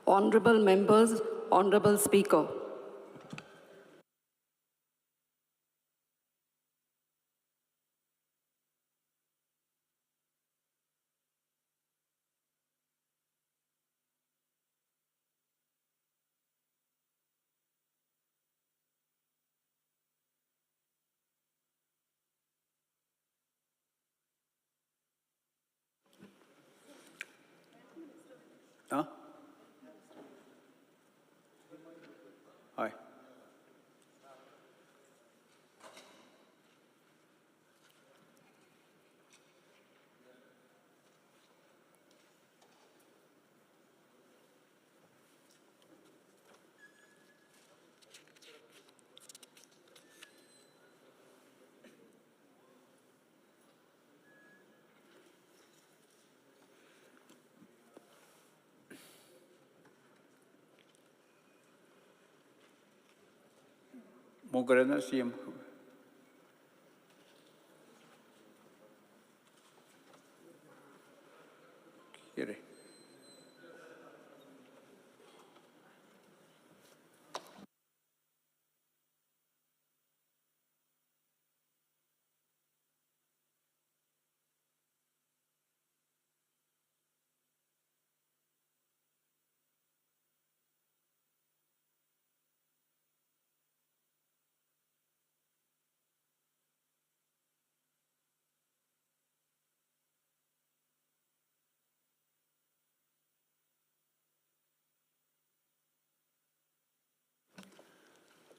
Honorable members, Honorable Speaker. Huh? Hi. Mau kerana CM. Kiri.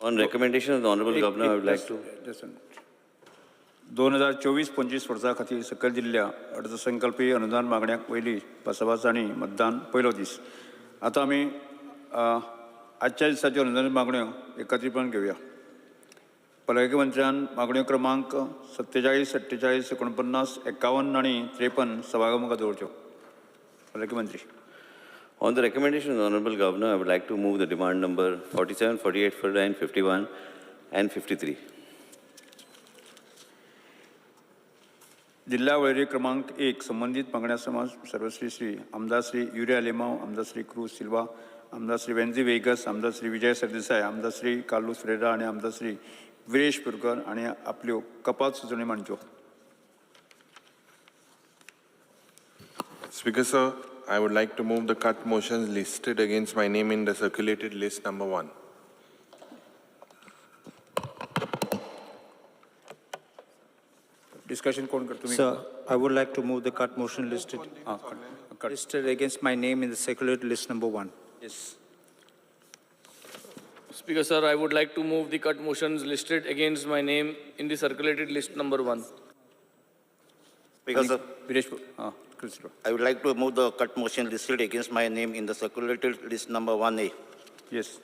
On recommendation of the Honorable Governor, I would like to... 2024-25 वर्सा खातीर सकयल दिल्ल्या अर्थसंकल्पीय अनुदान मागण्यांक वयली भासाभास आनी मतदान पयलो दीस. आतां आमी आजच्या दिसाच्यो अनुदान मागण्यो एकत्रीतपणान घेवया. भलायकी मंत्र्यान मागण्यो क्रमांक 47, 48, 49, 51 आनी 53 सभागृहामुखार दवरच्यो. भलायकी मंत्री. On the recommendation of the Honorable Governor, I would like to move the demand number 47, 48, 49, 51 and 53. जिल्हा वळेरी क्रमांक 1 संबंधित मागण्या समाज सर्वश्री श्री आमदार श्री युरिया लेमाव, आमदार श्री क्रूज सिल्वा, आमदार श्री वेंझी वेगस, आमदार श्री विजय सरदेसाय, आमदार श्री कार्लोस फ्रेरा आणि आमदार श्री विरेश पुरकर आणि आपल्यो कपात सुचोवणी मांडच्यो. Speaker sir, I would like to move the cut motions listed against my name in the circulated list number 1. Discussion कोण करतो? Sir, I would like to move the cut motion listed against my name in the circulated list number 1. Yes. Speaker sir, I would like to move the cut motions listed against my name in the circulated list number 1. Speaker sir, Viresh, I would like to move the cut motion listed against my name in the circulated list number 1A. Yes.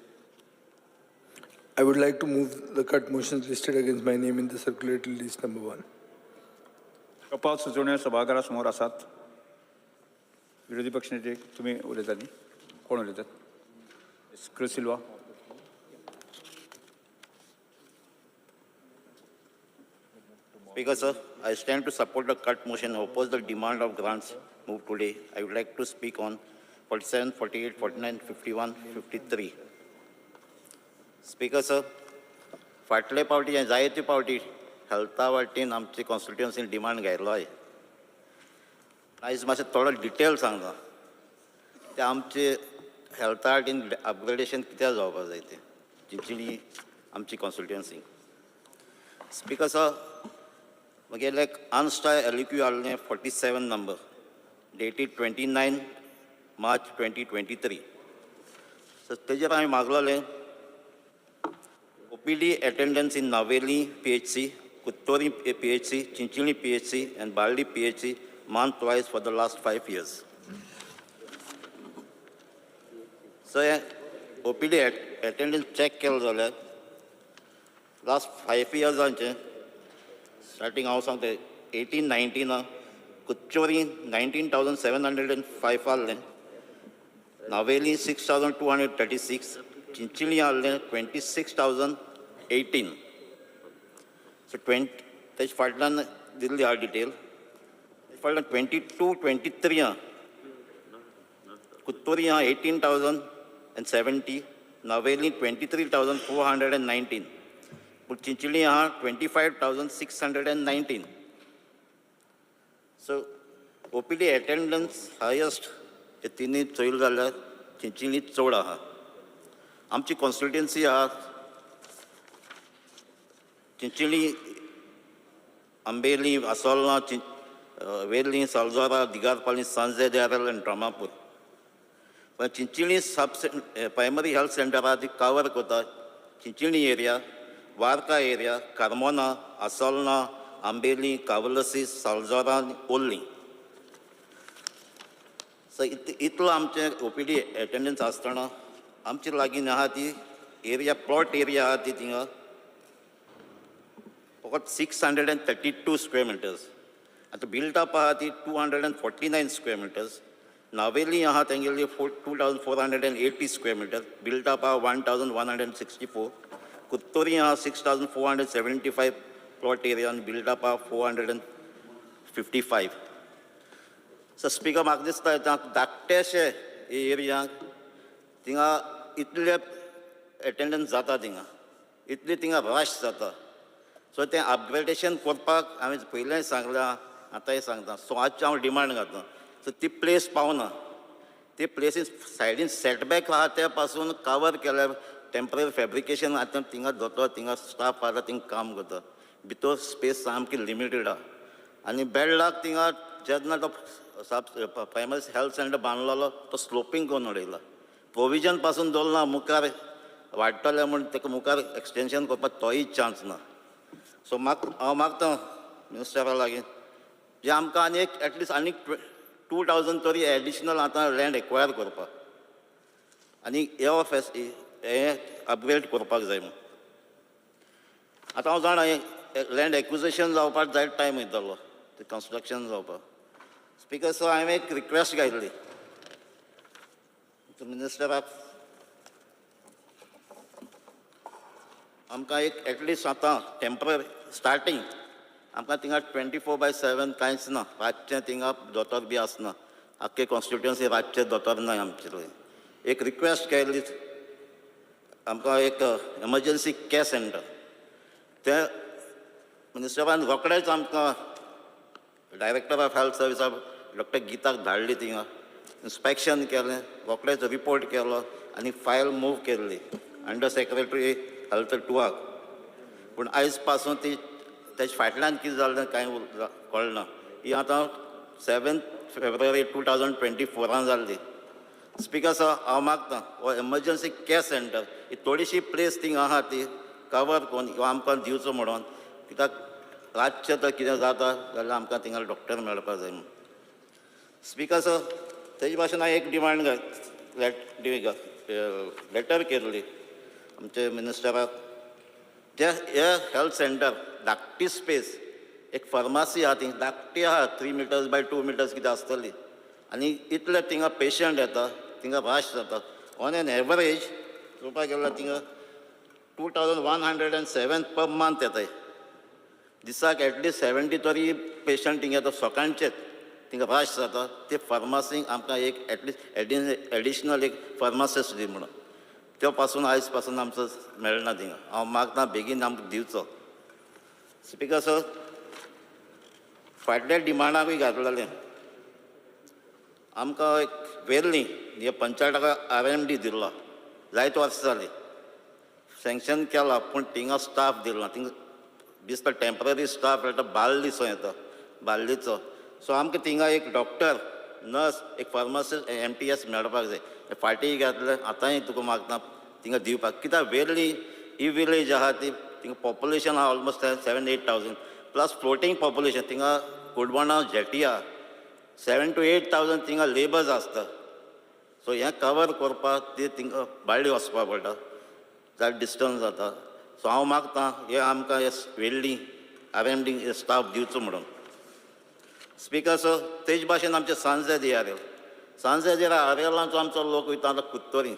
I would like to move the cut motions listed against my name in the circulated list number 1. कपात सुचोवण्यो सभाघरा समोर आसात. विरोधी पक्ष नेते तुम्ही उलयतात न्ही? कोण उलयतात? Cruise Silva. Speaker sir, I stand to support the cut motion and oppose the demand of grants moved today. I would like to speak on 47, 48, 49, 51, 53. Speaker sir, फाटले पावटी जायते पावटी हेल्था वाटेन आमची कॉन्स्टिट्युएन्सीन डिमांड घायलो आहे. आयज मातशें थोडो डिटेल सांगता. ते आमचे हेल्था वाटेन अपग्रेडेशन कित्याक जावपाक जाय तें चिंचणी आमची कॉन्स्टिट्युएन्सी. स्पीकर सर, म्हगेलें अनस्टाय एलिक्यू आहलें 47 नंबर डेटेड 29 मार्च 2023. सो तेजेर हांवें मागलोलें OPD attendance in Naveli PHC, Kuttori PHC, Chinchini PHC, and Baldi PHC month twice for the last 5 years. So, OPD attendance check केलो जाल्यार last 5 years starting out सांगता 18-19 Kutchori 19,705 आहलें, Naveli 6,236, Chinchini आहलें 26,018. So 20, तेज फाटल्यान दिल्ली हा डिटेल. फाटल्यान 22-23 कुत्तोरी आहा 18,070, नावेली 23,419, पूण चिंचोली आहा 25,619. सो OPD अटेंडन्स हायस्ट हे तिनी चोयल जाल्यार चिंचोली चड आहा. आमची कॉन्स्टिट्युएन्सी आहा चिंचोली, अंबेली, आसोलना, वेर्ली, सालजोरा, दिगारपाली, सांजे देराल आनी ड्रामापूर. पण चिंचोली प्रायमरी हेल्थ सेंटर आहा ती कवर करता चिंचोली एरिया, वार्का एरिया, कार्मोना, आसोलना, अंबेली, कावलसीस, सालजोरा आनी ओल्ली. सो इतलो आमचे OPD अटेंडन्स आसतना आमचे लागीं आहा ती एरिया, प्लॉट एरिया आहा ती थिंगा फकत 632 स्क्वेअर मिटर्स. आतां बिल्ट अप आहा ती 249 स्क्वेअर मिटर्स. नावेली आहा तेंगेली 2,480 स्क्वेअर मिटर. बिल्ट अप आहा 1,164. कुत्तोरी आहा 6,475 प्लॉट एरिया आनी बिल्ट अप आहा 455. सो स्पीकर म्हाका दिसता धाकटेशे एरियांक थिंगा इतले अटेंडन्स जाता, थिंगा इतली थिंगा रश जाता. सो तें अपग्रेडेशन करपाक हांवें पयलेंय सांगलां, आतांय सांगता. सो आजचे हांव डिमांड घालता. सो ती प्लेस पावना, ते प्लेसीस सायडीन सेटबॅक आहा ते पासून कवर केल्यार टेम्पररी फॅब्रिकेशन आतां थिंगा जाता, थिंगा स्टाफ आहा थिंगा काम करता. भितर स्पेस सामकी लिमिटेड आहा. आनी बेड लाक थिंगा जेन्ना तो प्रायमरी हेल्थ सेंटर बांदलेलो तो स्लोपींग करून उडयला. प्रोविजन पासून दवरना, मुखार वाडटले म्हूण ताका मुखार एक्सटेंशन करपाक तोय चान्स ना. सो हांव मागता मिनिस्टरा लागीं जे आमकां आनी एटलिस्ट आनी 2,000 तरी एडिशनल आतां लँड एक्वायर करपाक आनी हे अपग्रेड करपाक जाय म्हूण. आतां हांव जाणा लँड एक्विजिशन जावपाक जाय टायम वयतलो ते कन्स्ट्रक्शन जावपाक. स्पीकर, सो हांवें एक रिक्वेस्ट घातली मिनिस्टराक, आमकां एक एटलिस्ट आतां टेम्पररी स्टार्टींग आमकां थिंगा 24/7 कांयच ना. रातचें थिंगा दोतोर बी आसना. आख्खे कॉन्स्टिट्युएन्सी रातचे दोतोर ना आमचे थंय. एक रिक्वेस्ट केली आमकां एक एमर्जन्सी कॅर सेंटर ते मिनिस्टरान रोखडेच आमकां डायरेक्टर ऑफ हेल्थ सर्विसाक डॉक्टर गीताक धाडली. थिंगा इन्स्पेक्शन केलें, रोखडेच रिपोर्ट केलो आनी फायल मूव केल्ली अंडर सेक्रेटरी हेल्थ टुवाक. पूण आयज पासून ती तेजे फाटल्यान कितें जालें कांय कळना. ही आतां 7 फेब्रुवारी 2024 जाल्ली. स्पीकर, सो हांव मागतां हो एमर्जन्सी कॅर सेंटर ही थोडीशी प्लेस थिंगा आहा ती कवर करून ह्यो आमकां दिवचो म्हणून. कित्याक रातचें तर कितें जाता जाल्यार आमकां थिंगा डॉक्टर मेळपाक जाय म्हणून. स्पीकर, सो तेजे भाशेन हांवें एक डिमांड लेटर केल्ली आमचे मिनिस्टराक. जे हे हेल्थ सेंटर धाकटी स्पेस, एक फार्मासी आहा ती धाकटी आहा 3 मिटर्स बाय 2 मिटर्स कितें आसतली. आनी इतले थिंगा पेशंट येता, थिंगा रश जाता. ऑन एन एवरेज पळोवपाक गेल्यार थिंगा 2,107 पर मंथ येताय. दिसाक एटलिस्ट 70 तरी पेशंट थिंगा येता. सकाळचेच थिंगा रश जाता. ते फार्मासीक आमकां एक एटलिस्ट एडिशनल एक फार्मासिस्ट दी म्हणून. त्यो पासून आयज पासून आमचो मेळना थिंगा. हांव मागतां बेगीन आमकां दिवचो. स्पीकर, सो फाटल्या डिमांडाकूय घातलेलें आमकां एक वेर्ली हे पंचायताका RMD दिल्लो. जायते वर्सां जालीं सँक्शन केलां पूण थिंगा स्टाफ दिलो ना. थिंगा दिसता टेम्पररी स्टाफ येता बाल्दीचो येता, बाल्दीचो. सो आमकां थिंगा एक डॉक्टर, नर्स, एक फार्मासिस्ट, MTS मेळपाक जाय. फाटीं घातलें, आतांय तुका मागता थिंगा दिवपाक. कित्याक वेर्ली ही विलेज आहा ती थिंगा पॉप्युलेशन आहा ऑलमोस्ट 7-8,000 प्लस फ्लोटींग पॉप्युलेशन. थिंगा कुडबोणा जेटी आहा 7,000 to 8,000 थिंगा लेबर्स आसता. सो हें कवर करपाक ते थिंगा भायली वचपाक पडटा, जाल्यार डिस्टन्स जाता. सो हांव मागतां हे आमकां हे वेल्ली RMD स्टाफ दिवचो म्हणून. स्पीकर, सो तेज भाशेन आमचे सांजे दियारेल. सांजे दियार आरेलांचो आमचो लोक वयता आतां कुत्तोरी.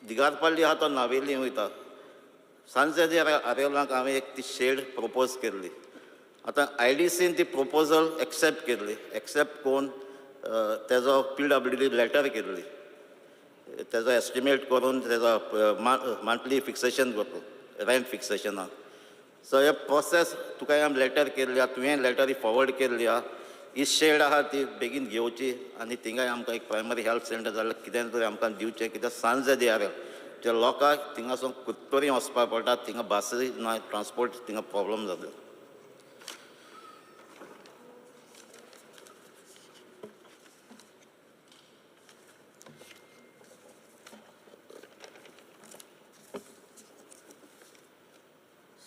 दिगारपल्ली आहा तो नावेली वयता. सांजे दियार आरेलांक हांवें एक ती शेड प्रपोज केल्ली. आतां IDCन ती प्रपोजल एक्सेप्ट केल्ली. एक्सेप्ट करून तेजो PWD लेटर केल्ली तेजो एस्टिमेट करून तेजो मंथली फिक्सेशन करता रेंट फिक्सेशनाक सो हे प्रोसेस तुका हांवें लेटर केल्ली आहा तुवें लेटर फॉवर्ड केल्ली आहा ही शेड आहा ती बेगीन घेवची आनी थिंगाय आमकां एक प्रायमरी हेल्थ सेंटर जाल्यार कितें तरी आमकां दिवचें कित्याक सांजे दियार त्या लोकांक थिंगासून कुत्तोरी वचपा पडटा थिंगा बसी ना ट्रान्सपोर्ट थिंगा प्रॉब्लम जाता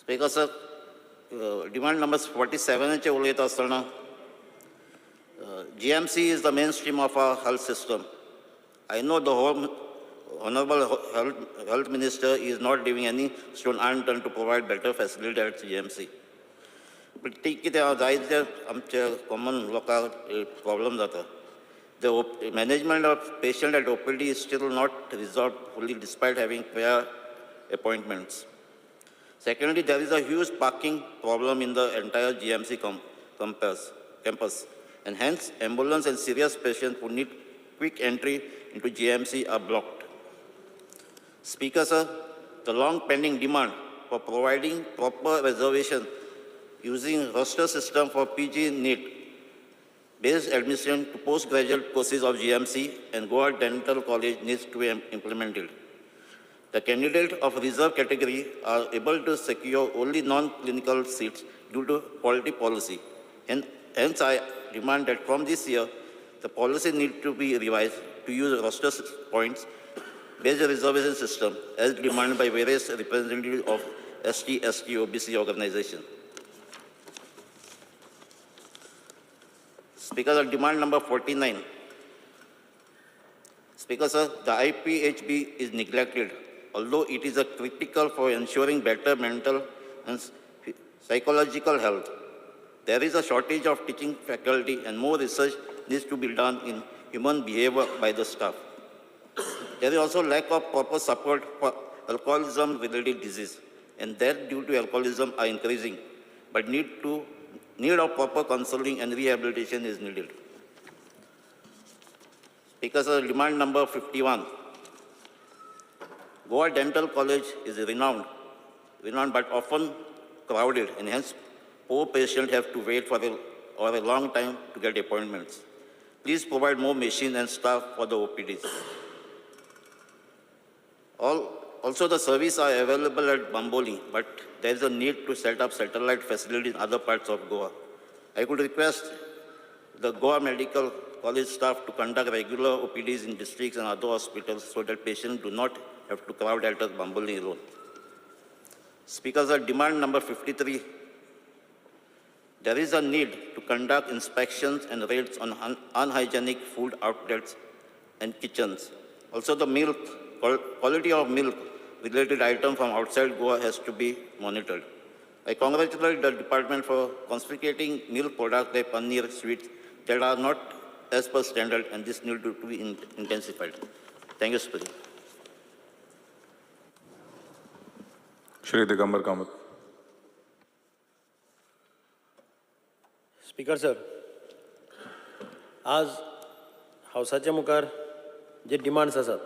Speaker sir, demand number 47 चे उलयता आसतना GMC is the mainstream of our health system. I know the Honorable Health Minister is not giving any stone unturned to provide better facility at GMC. But take it out, common local problem that the management of patient at OPD is still not resolved fully despite having prior appointments. Secondly, there is a huge parking problem in the entire GMC campus, and hence ambulance and serious patients who need quick entry into GMC are blocked. Speaker sir, the long pending demand for providing proper reservation using roster system for PG NEET based admission to postgraduate courses of GMC and Goa Dental College needs to be implemented. The candidates of reserve category are able to secure only non-clinical seats due to quality policy. And hence, I demand that from this year, the policy needs to be revised to use roster points based reservation system as demanded by various representatives of ST, OBC organization. Speaker, sir, demand number 49. Speaker, sir, the IPHB is neglected, although it is critical for ensuring better mental and psychological health. There is a shortage of teaching faculty and more research needs to be done in human behavior by the staff. There is also lack of proper support for alcoholism-related disease, and deaths due to alcoholism are increasing, but need of proper counseling and rehabilitation is needed. Speaker, sir, demand number 51. Goa Dental College is renowned but often crowded, and hence poor patients have to wait for a long time to get appointments. Please provide more machines and staff for the OPDs. Also, the services are available at Bamboli, but there is a need to set up satellite facilities in other parts of Goa. I could request the Goa Medical College staff to conduct regular OPDs in districts and other hospitals so that patients do not have to crowd at Bamboli alone. Speakers, at demand number 53, there is a need to conduct inspections and raids on unhygienic food outlets and kitchens. Also, the quality of milk related items from outside Goa has to be monitored. I congratulate the department for confiscating milk products like paneer, sweets that are not as per standard, and this need to be intensified. Thank you, Speaker. Shri Digambar Kamath. Speaker sir, आज हावसाच्या मुखार जे demands आसात,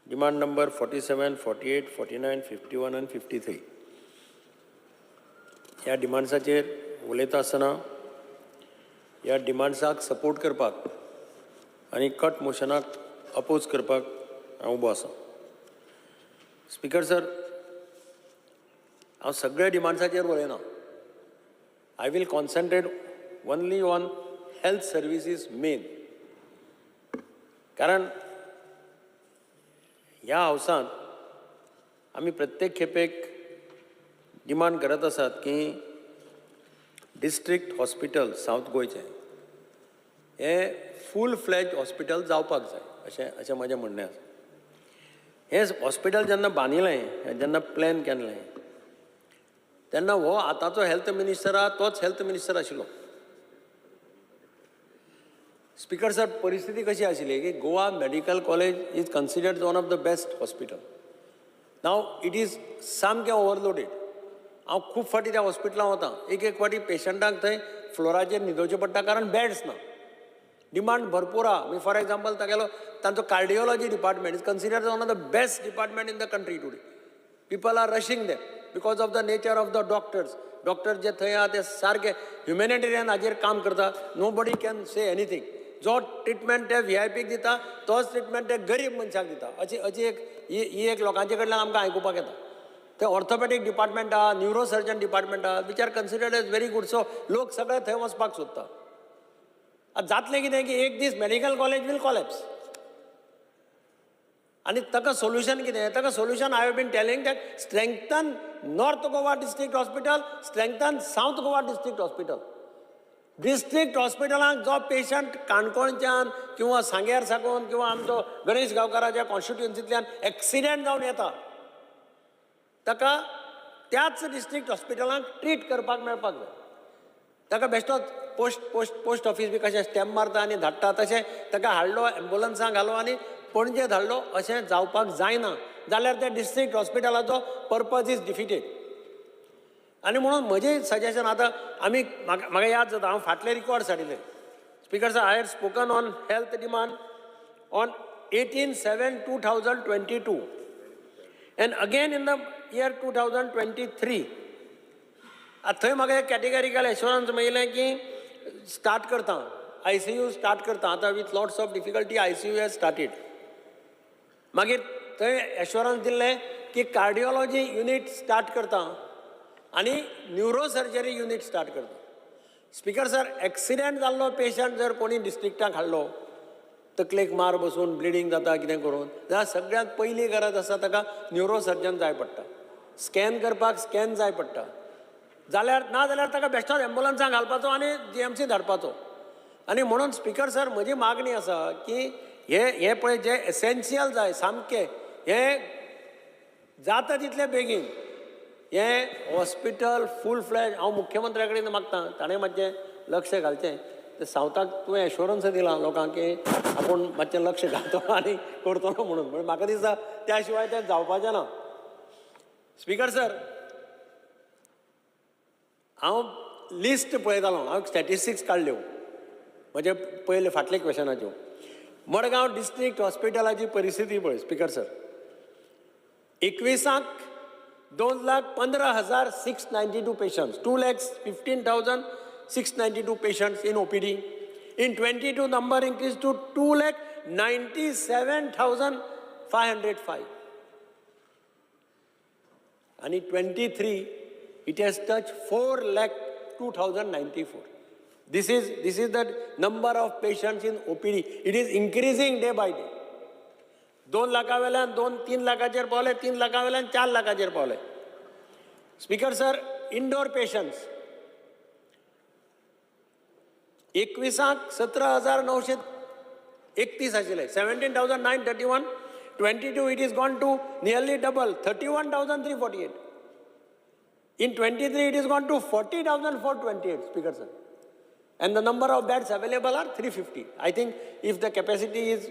demand number 47, 48, 49, 51 and 53. ह्या डिमांड्साचेर उलयता आसतना ह्या डिमांड्साक support करपाक आनी कट मोशनाक अपोज करपाक हांव उबो आसा. स्पीकर सर, हांव सगळ्या डिमांड्साचेर उलयना. I will concentrate only on health services main. कारण ह्या हावसान आमी प्रत्येक खेपेक डिमांड करत आसात की डिस्ट्रिक्ट हॉस्पिटल सावथ गोंयचें हे फूल फ्लॅज हॉस्पिटल जावपाक जाय अशें म्हजें म्हणणें आसा. हें हॉस्पिटल जेन्ना बांदिलें, जेन्ना प्लॅन केल्लें, तेन्ना हो आतांचो हेल्थ मिनिस्टर आहा तोच हेल्थ मिनिस्टर आशिल्लो. स्पीकर सर, परिस्थिती कशी आशिल्ली की Goa medical college is considered one of the best hospital. Now it is सामकें ओवरलोडेड. हांव खूब फाटी त्या हॉस्पिटलांत वतां, एक फाटी पेशंटांक थंय फ्लोराचेर न्हिदोवचें पडटा कारण बॅड्स ना. डिमांड भरपूर आहा. फॉर एग्जाम्पल तागेलो तांचो cardiology department is considered one of the best department in the country today. People are rushing them because of the nature of the doctors. Doctor जे थंय आहा ते सारके ह्युमॅनिटेरियन हाजेर काम करता. Nobody can say anything. जो treatment ते VIP दिता तोच ट्रिटमेंट ते गरीब मनशाक दिता. अशी ही एक लोकांचे कडल्यान आमकां आयकुपाक येता. ते ऑर्थोपॅडीक डिपार्टमेंट आहा, न्यूरो सर्जन डिपार्टमेंट आहा, which are considered as very good. So लोक सगळे थंय वचपाक सोदता. आतां जातलें कितें की एक this medical college will collapse. आनी ताका सोल्युशन कितें? ताका solution I have been telling that strengthen north Goa district hospital, strengthen south Goa district hospital. District हॉस्पिटलांत जो पेशंट काणकोणच्यान किंवा सांग्यार साकून किंवा आमचो गणेश गांवकाराच्या कॉन्स्टिट्युएन्सींतल्यान एक्सिडेंट जावन येता ताका त्याच डिस्ट्रिक्ट हॉस्पिटलांत ट्रीट करपाक मेळपाक जाय. ताका बेश्टोच पोस्ट ऑफीस बी कशें स्टॅम्प मारता आनी धाडटा तशें ताका हाडलो एम्बुलन्सां घालो आनी पणजे धाडलो अशें जावपाक जायना. जाल्यार त्या डिस्ट्रिक्ट हॉस्पिटलाचो पर्पज इज डिफिटेड. आनी म्हणून म्हजें सजेशन आतां आमी म्हाका याद जाता हांव फाटले रिकॉर्ड्स हाडिल्ले. Speaker sir, I had spoken on health demand on 18/7/2022 and again in the year 2023. थंय म्हाका एक कॅटेगरिकल एश्युरन्स मेळिल्लें की स्टार्ट करता ICU स्टार्ट करता. आतां with lots of difficulty ICU has started. मागीर थंय एश्युरन्स दिल्लें की कार्डियोलॉजी युनिट स्टार्ट करता आनी न्यूरो सर्जरी युनिट स्टार्ट करता. स्पिकर सर, एक्सिडेंट जाल्लो पेशंट जर कोणी डिस्ट्रिक्टाक हाडलो, तकलेक मार बसून ब्लिडींग जाता कितें करून, जाल्यार सगळ्यांत पयली गरज आसा ताका न्यूरो सर्जन जाय पडटा. स्कॅन करपाक स्कॅन जाय पडटा. नाजाल्यार ताका बेश्टोच एम्बुलन्सांत घालपाचो आनी GMC धाडपाचो. आनी म्हणून स्पिकर सर, म्हजी मागणी आसा की हे पळय जे एसेन्शियल जाय सामकें, हे जाता तितले बेगीन हें हॉस्पिटल फूल फ्लॅज. हांव मुख्यमंत्र्या कडेन मागतां ताणें मातशें लक्ष घालचें. ते सावथाक तुवें एश्युरन्स दिला लोकांक की आपूण मातशें लक्ष घालतो आनी करतलो म्हणून. म्हाका दिसता त्या शिवाय तें जावपाचें ना. स्पिकर सर, हांव लिस्ट पळयतालो, हांव स्टॅटिस्टिक्स काडल्यो म्हजे पयले फाटले क्वेशनाच्यो. मडगांव डिस्ट्रिक्ट हॉस्पिटलाची परिस्थिती पळय speaker sir. 21 2,15,692 patients, 2,15,692 patients in OPD. In 22, number increased to 2,97,505. And in 23, it has touched 4,02,094. This is the number of patients in OPD. It is increasing day by day. 2 लाखावेल्यान 2-3 लाखाचेर पावले, 3 लाखावेल्यान 4 लाखाचेर पावले. Speaker sir, indoor patients 21 17,931 आशिल्ले, 17,931. 22 it is gone to nearly double, 31,348. In 23 it is gone to 40,428, Speaker sir. And the number of beds available are 350. I think if the capacity is,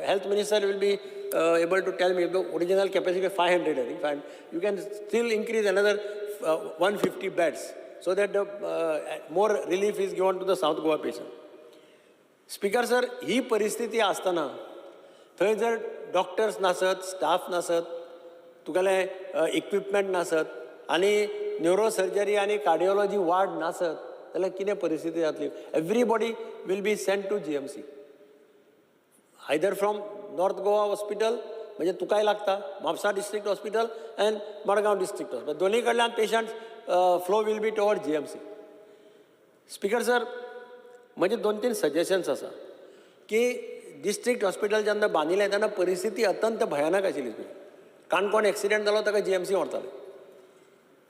Health Minister will be able to tell me if the original capacity is 500, I think, you can still increase another 150 beds so that the more relief is given to the South Goa patient. Speaker sir, ही परिस्थिती असताना थंय जर doctors नासत, staff नासत, तुगेले equipment नासत आनी neuro surgery आनी कार्डियोलॉजी वार्ड नासत जाल्यार कितें परिस्थिती जातली? Everybody will be sent to GMC, either from north Goa hospital म्हणजे तुकाय लागता, Mapusa district hospital and Margao district hospital, दोन्ही कडल्यान patients flow will be toward GMC. Speaker sir, म्हजे 2-3 सजेशन्स आसा की डिस्ट्रिक्ट हॉस्पिटल जेन्ना बांदिलें तेन्ना परिस्थिती अत्यंत भयानक आशिल्ली. काणकोण एक्सिडेंट जालो ताका GMC व्हरताले,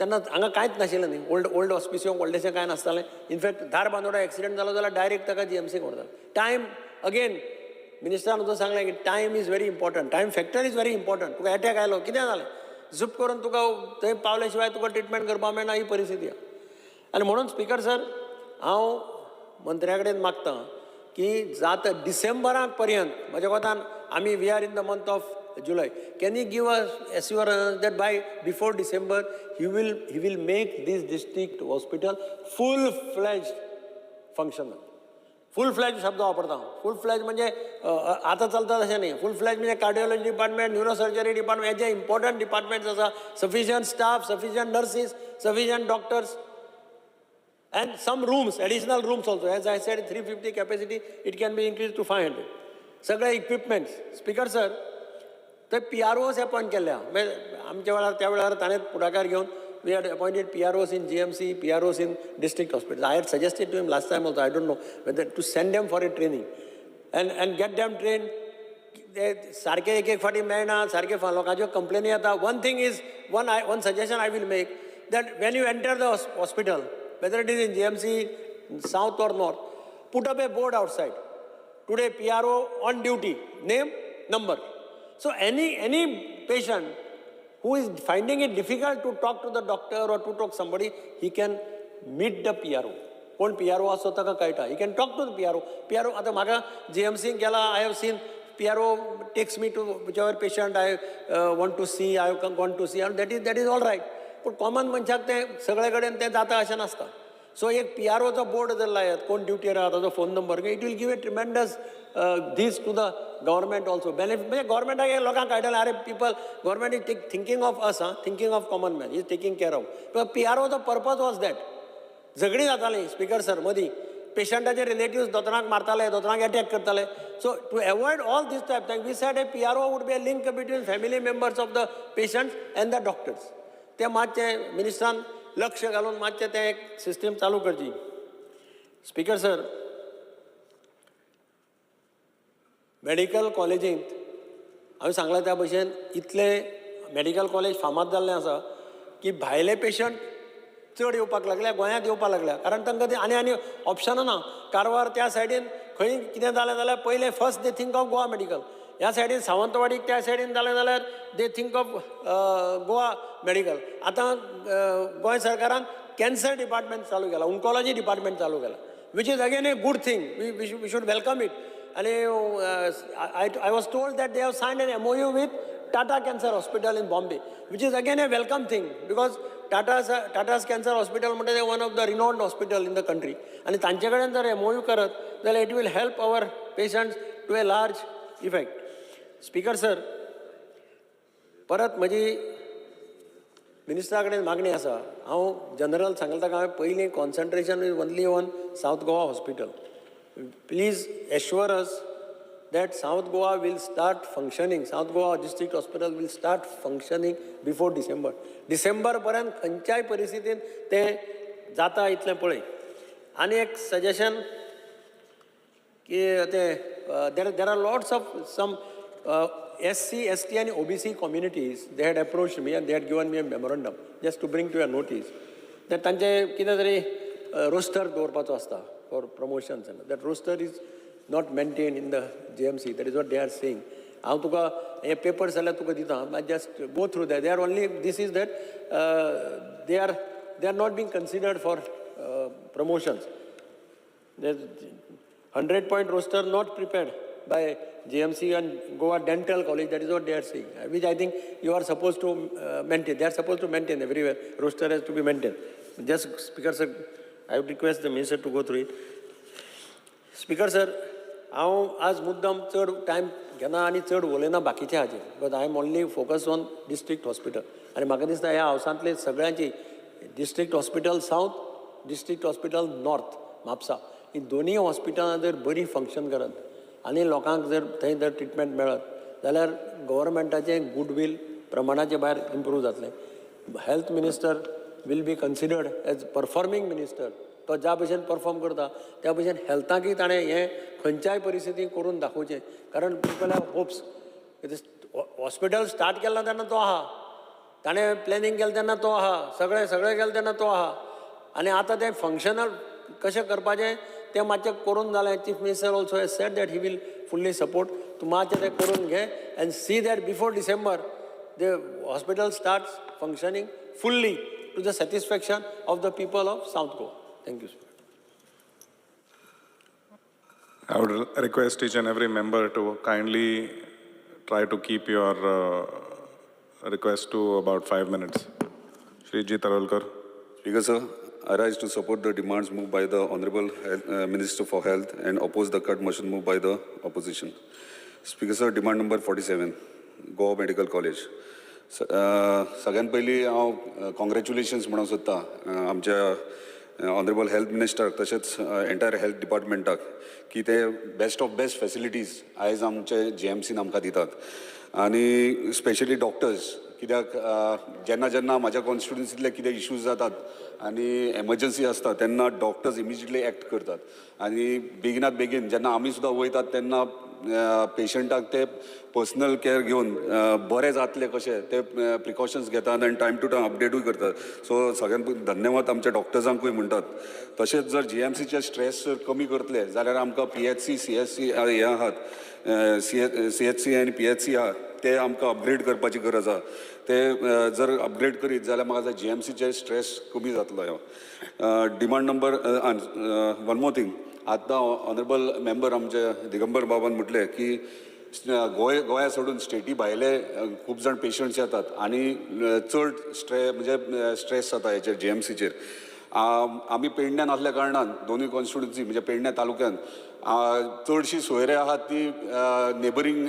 तेन्ना हांगा कांयच नाशिल्लें न्ही, ओल्ड हॉस्पिसियो व्हडलेशें कांय नासतालें. इनफॅक्ट धार बांदोडा एक्सिडेंट जालो जाल्यार डायरेक्ट ताका GMC व्हरताले. टायम, अगेन मिनिस्टरान उदो सांगलें की time is very important, time factor is very important. Tuka attack आयलो, कितें जालें, झूप करून तुका थंय पावले शिवाय तुका ट्रिटमेंट करपाक मेळना, ही परिस्थिती आहा. आनी म्हणून स्पिकर सर, हांव मंत्र्या कडेन मागतां की जाता डिसेंबरा पर्यंत, म्हज्या कोतान आमी we are in the month of July. Can he give us assurance that before December he will make this district hospital full-fledged functional? Full-fledged शब्द वापरता हांव. Full-fledged म्हणजे आता चलता तशें न्ही. Full-fledged म्हणजे कार्डियोलॉजी डिपार्टमेंट, न्यूरोसर्जरी डिपार्टमेंट, हे जे इम्पॉर्टंट डिपार्टमेंट्स आसा, sufficient staff, sufficient nurses, sufficient doctors. And some rooms, additional rooms also. As I said, 350 capacity, it can be increased to 500. सगळे इक्विपमेंट्स. स्पीकर सर, ते PROs appoint केल्या. आमच्या वेळार त्या वेळार ताणें पुढाकार घेवन we had appointed PROs in GMC, PROs in district hospitals. I had suggested to him last time also, I don't know, whether to send them for a training and get them trained. सारखे एक फाटी मेळना, सारखे लोकांच्यो कंप्लेनी येता. One thing is, one suggestion I will make, that when you enter the hospital, whether it is in GMC, south or north, put up a board outside. Today, PRO on duty, name, number. So any patient who is finding it difficult to talk to the doctor or to talk to somebody, he can meet the PRO. कोण PRO असो ताका कळटा. He can talk to the PRO. PRO आता म्हाका GMC गेला, I have seen PRO takes me to whichever patient I want to see, I want to see, and that is all right. पण common मनशाक ते सगळे कडेन ते जाता अशें नासता. सो एक PROचो बोर्ड जर लायत, कोण ड्युटीर आहा ताचो phone number, it will give a tremendous this to the government also. Benefit म्हणजे गव्हर्मेंटाक हे लोकांक कळटलें, अरे people, government is thinking of us, thinking of common man, is taking care of. PROचो पर्पज वॉज दॅट. झगडीं जातालीं स्पीकर सर मदीं, पेशंटाचे रिलेटिव्स दोतोरांक मारताले, दोतोरांक अटॅक करताले. So to avoid all these type thing, we said a PRO would be a link between family members of the patients and the doctors. ते मातशें मिनिस्ट्रान लक्ष घालून मातशें तें एक सिस्टम चालू करची. स्पीकर सर, मेडिकल कॉलेजींत हांवें सांगलां त्या भशेन इतले मेडिकल कॉलेज फामाद जाल्लें आसा की भायले पेशंट चड येवपाक लागल्या, गोंयांत येवपाक लागल्या. कारण तांकां ते आनी ऑप्शनां ना. कारवार त्या सायडीन खंय कितें जालें जाल्यार पयलें first they think of Goa medical. ह्या सायडीन सावंतवाडीक त्या सायडीन जालें जाल्यार they think of Goa medical. आतां गोंय सरकारान कॅन्सर डिपार्टमेंट चालू केला, ऑन्कॉलॉजी डिपार्टमेंट चालू केला, which is again a good thing. We should welcome it. आणि I was told that they have signed an MOU with Tata Cancer Hospital in Bombay, which is again a welcome thing, because Tata's Cancer Hospital is one of the renowned hospital in the country. And तांचे कडेन जर MOU करत जाल्यार it will help our patients to a large effect. Speaker sir, परत म्हजी मिनिस्टरा कडेन मागणी आसा. हांव जनरल सांगलें ताका, हांवें पयलीं concentration is only on south Goa hospital. Please assure us that South Goa will start functioning, South Goa District Hospital will start functioning before December. December पर्यंत खंयच्याय परिस्थितीन ते जाता इतलें पळय. आनी एक सजेशन की ते there are lots of some SC, ST and OBC communities, they had approached me and they had given me a memorandum just to bring to your notice that तांचे कितें तरी रोस्टर दवरपाचो आसता for promotions. That roster is not maintained in the GMC. That is what they are saying. हांव तुका हे papers जाल्यार तुका दिता. I just go through that. They are only, this is that they are not being considered for promotions. There's 100-point roster not prepared by GMC and Goa Dental College. That is what they are saying, which I think you are supposed to maintain. They are supposed to maintain everywhere. Roster has to be maintained. Just, Speaker sir, I would request the minister to go through it. Speaker sir, हांव आज मुद्दम चड time घेना आनी चड उलयना बाकीच्या हाचेर, but I am only focus on district hospital. आनी म्हाका दिसता ह्या हावसांतली सगळ्यांची district hospital south, district hospital north Mapusa, ही दोनूय हॉस्पिटलां जर बरी फंक्शन करत आनी लोकांक जर थंय जर ट्रिटमेंट मेळत जाल्यार गव्हर्मेंटाचें गुडवील प्रमाणाच्या भायर इम्प्रूव जातलें. Health minister will be considered as performing minister. तो ज्या भशेन परफॉर्म करता त्या भशेन हेल्थाकय ताणें हें खंयच्याय परिस्थितीक करून दाखोवचें. कारण people have hopes. Hospital start केला तेन्ना तो आहा, ताणें प्लॅनिंग केलें तेन्ना तो आहा, सगळें केलें तेन्ना तो आहा. आनी आतां तें फंक्शनल कशें करपाचें तें मातशें करून जालें. Chief minister also has said that he will fully support. तूं मातशें तें करून घे and see that before December the hospital starts functioning fully to the satisfaction of the people of South Goa. Thank you, sir. I would request each and every member to kindly try to keep your request to about 5 minutes. Shri Tarwalkar. Speaker, sir, I rise to support the demands moved by the Honorable Minister for Health and oppose the cut motion moved by the opposition. Speaker, sir, demand number 47, Goa Medical College. सगळ्यात पयलीं हांव congratulations म्हणूंक सोदतां आमच्या honourable health मिनिस्टराक तशेंच entire health डिपार्टमेंटाक की ते best of best facilities आयज आमचे GMCन आमकां दितात आनी स्पेशली डॉक्टर्स कित्याक जेन्ना जेन्ना म्हाज्या कॉन्स्टिट्युन्सींतले कितें इश्यूज जातात आनी एमर्जन्सी आसता तेन्ना डॉक्टर्स इमिजिएटली एक्ट करतात आनी बेगिनात बेगीन जेन्ना आमी सुद्दां वयतात तेन्ना पेशंटाक ते पर्सनल केअर घेवन बरें जातलें कशें ते प्रिकॉशन्स घेतात आनी टायम टू टायम अपडेटूय करतात सो सगळ्यांत धन्यवाद आमच्या डॉक्टर्सांकूय म्हणटात तशेंच जर GMCचे स्ट्रेस जर कमी करतले जाल्यार आमकां PHC CHC हे आहात CHC आनी PHC आहात ते आमकां अपग्रेड करपाची गरज आहा ते जर अपग्रेड करीत जाल्यार म्हाका GMCचे स्ट्रेस कमी जातलो demand number one more thing आतां ऑनरेबल मेंबर आमचे दिगंबर बाबान म्हटलें की गोंया सोडून स्टेटी भायले खूब जाण पेशंट्स येतात आनी चड म्हणजे स्ट्रेस जाता हेचेर GMCचेर आमी पेडण्यान आसल्या कारणान दोनूय कॉन्स्टिट्युन्सी म्हणजे पेडण्या तालुक्यान चडशीं सोयरे आहात ती नेबरींग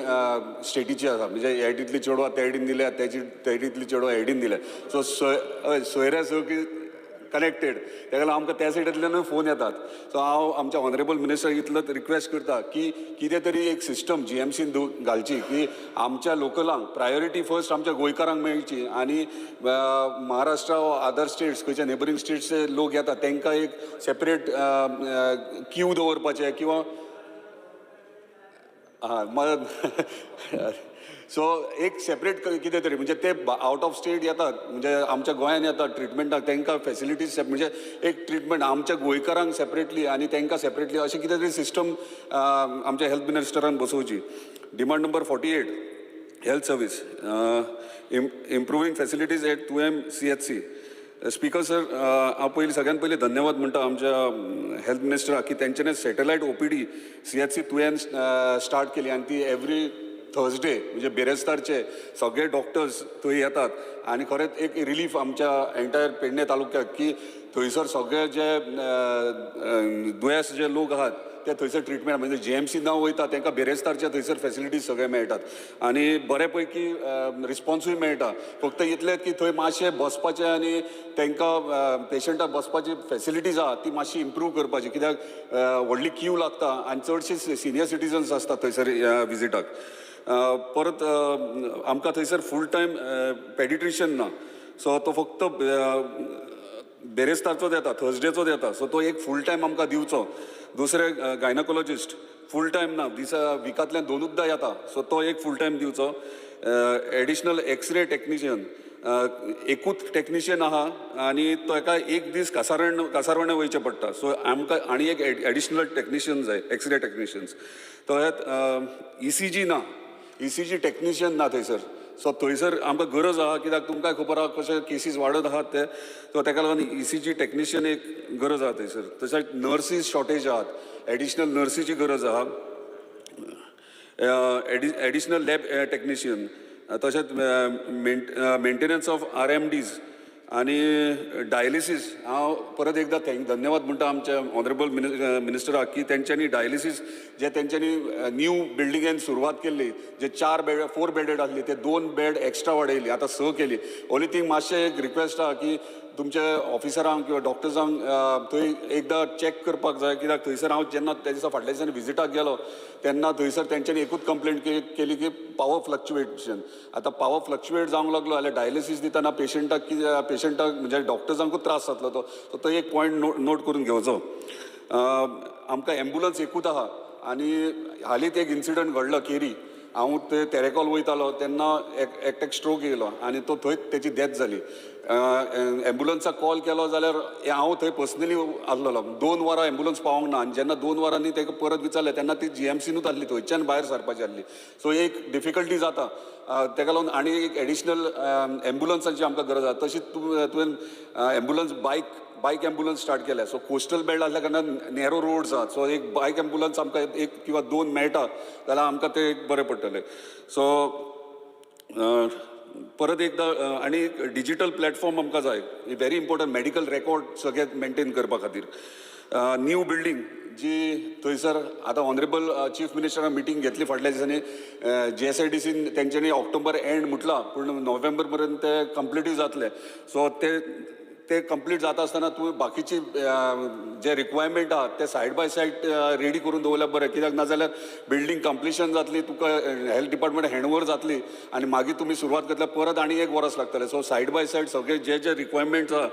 स्टेटीची आसा म्हणजे एडींतली चेडवां तेडीन दिल्या तेडींतली चेडवां एडीन दिल्या सो सोयऱ्या सगळीं कनेक्टेड तेका लागून आमकां त्या सायडींतल्यान फोन येतात सो हांव आमच्या ऑनरेबल मिनिस्टर इतलो रिक्वेस्ट करता की कितें तरी एक सिस्टम GMCन घालची की आमच्या लोकलांक प्रायोरिटी फर्स्ट आमच्या गोंयकारांक मेळची आनी महाराष्ट्रा वा अदर स्टेट्स खंयच्या नेबरींग स्टेट्सचे लोक येतात तांकां एक सेपरेट क्यू दवरपाचें किंवा सो एक सेपरेट कितें तरी म्हणजे ते आउट ऑफ स्टेट येतात म्हणजे आमच्या गोंयान येतात ट्रिटमेंटाक तांकां फॅसिलिटीज म्हणजे एक ट्रिटमेंट आमच्या गोंयकारांक सेपरेटली आनी तांकां सेपरेटली अशें कितें तरी सिस्टम आमच्या हेल्थ मिनिस्टरान बसोवची demand number 48 health service improving facilities at 2M CHC speaker sir हांव पयलीं सगळ्यात पयलीं धन्यवाद म्हणटा आमच्या हेल्थ मिनिस्टराक की तेंच्यांनी satellite OPD CHC 2M start केली आनी ती एवरी थर्सडे म्हणजे बेरेस्तारचे सगळे डॉक्टर्स थंय येतात आनी खरेंच एक रिलीफ आमच्या एंटायर पेडणे तालुक्याक की थंयसर सगळे जे दुयेंस जे लोक आहात ते थंयसर ट्रिटमेंट म्हणजे GMC न वयता तांकां बेरेस्तारचे थंयसर फॅसिलिटीज सगळे मेळटात आनी बरे पैकी रिस्पॉन्सूय मेळटा फक्त इतलें की थंय मातशें बसपाचें आनी तांकां पेशंटाक बसपाची फॅसिलिटीज आहा ती मातशी इम्प्रूव करपाची कित्याक व्हडली क्यू लागता आनी चडशे सिनियर सिटीजन्स आसतात थंयसर विजिटाक परत आमकां थंयसर फूल टायम पेडिट्रिशियन ना सो तो फक्त बेरेस्तारचो येता थर्सडेचो येता सो तो एक फूल टायम आमकां दिवचो दुसरे गायनोकोलॉजिस्ट फूल टायम ना विकांतल्यान दोनूचदां येता सो तो एक फूल टायम दिवचो एडिशनल एक्सरे टेक्निशियन एकूच टेक्निशियन आहा आनी ताका एक दीस कासारवणे वयचें पडटा सो आमकां आनी एक एडिशनल टेक्निशियन जाय एक्सरे टेक्निशियन्स तळ्यात ECG ना ECG टेक्निशियन ना थंयसर सो थंयसर आमकां गरज आहा कित्याक तुमकां खबर आहा कशे केसीस वाडत आहात ते सो ताका लागून ECG टेक्निशियन एक गरज आहा थंयसर तशेंच नर्सीस शॉर्टेज आहात एडिशनल नर्सीची गरज आहा एडिशनल लॅब टेक्निशियन तशेंच मेंटेनन्स ऑफ RMDs आनी डायलिसीस हांव परत एकदां धन्यवाद म्हणटा आमच्या ऑनरेबल मिनिस्टराक की तेंच्यांनी डायलिसीस जे तेंच्यांनी न्यू बिल्डिंगेन सुरवात केल्ली जे 4 बेडेड आसली ते 2 बेड एक्स्ट्रा वाडयली आतां 6 केली ओन्ली थिंग मातशें एक रिक्वेस्ट आहा की तुमच्या ऑफिसरांक किंवा डॉक्टर्सांक थंय एकदां चॅक करपाक जाय कित्याक थंयसर हांव जेन्ना त्या दिसा फाटल्या दिसांनी विजिटाक गेलो तेन्ना थंयसर तेंच्यांनी एकूच कंप्लेंट केली की पावर फ्लक्च्युएशन आतां पावर फ्लक्च्युएट जावंक लागलो जाल्यार डायलिसीस दितना पेशंटाक म्हणजे डॉक्टर्सांकूच त्रास जातलो तो एक पॉयंट नोट करून घेवचो आमकां एम्बुलन्स एकूच आहा आनी हालींच एक इन्सिडंट घडलो केरी हांव ते तेरेकॉल वयतालो तेन्ना एकट्याक स्ट्रोक येयलो आनी तो थंयच तेची डेथ जाली एम्बुलन्साक कॉल केलो जाल्यार हांव थंय पर्सनली आसलेलो 2 वरां एम्बुलन्स पावोंक ना आनी जेन्ना 2 वरांनी ताका परत विचारलें तेन्ना ती GMCनूच आसली थंयच्यान भायर सरपाची आसली सो एक डिफिकल्टी जाता ताका लागून आनी एक एडिशनल एम्बुलन्सांची आमकां गरज आसा तशीच तुवें एम्बुलन्स बायक बायक ॲम्ब्युलन्स स्टार्ट केल्या. सो कोस्टल बेल्ट असल्या कारणान नॅरो रोड्स आहात. सो एक बायक ॲम्ब्युलन्स आमकां 1 किंवा 2 मेळटा जाल्यार आमकां ते एक बरें पडटलें. सो परत एकदा आनी डिजिटल प्लॅटफॉर्म आमकां जाय. व्हेरी इम्पॉर्टंट मेडिकल रेकॉर्ड सगळे मेंटेन करपा खातीर. न्यू बिल्डींग जी थंयसर आतां ऑनरेबल चीफ मिनिस्टरान मिटींग घेतली फाटल्या दिसांनी. GSIDCन तेंच्यांनी ऑक्टोबर एंड म्हटलां पूण नोव्हेंबर पर्यंत ते कंप्लीटूय जातले. सो ते कंप्लीट जाता आसतना तूं बाकीची जे रिक्वायरमेंट आहा ते सायड बाय सायड रेडी करून दवरल्यार बरें. कित्याक नाजाल्यार बिल्डींग कंप्लिशन जातली, तुका हेल्थ डिपार्टमेंट हँडओवर जातली आनी मागीर तुमी सुरवात करतल्यार परत आनी 1 वर्स लागतलें. सो सायड बाय सायड सगळे जे रिक्वायरमेंट्स आहा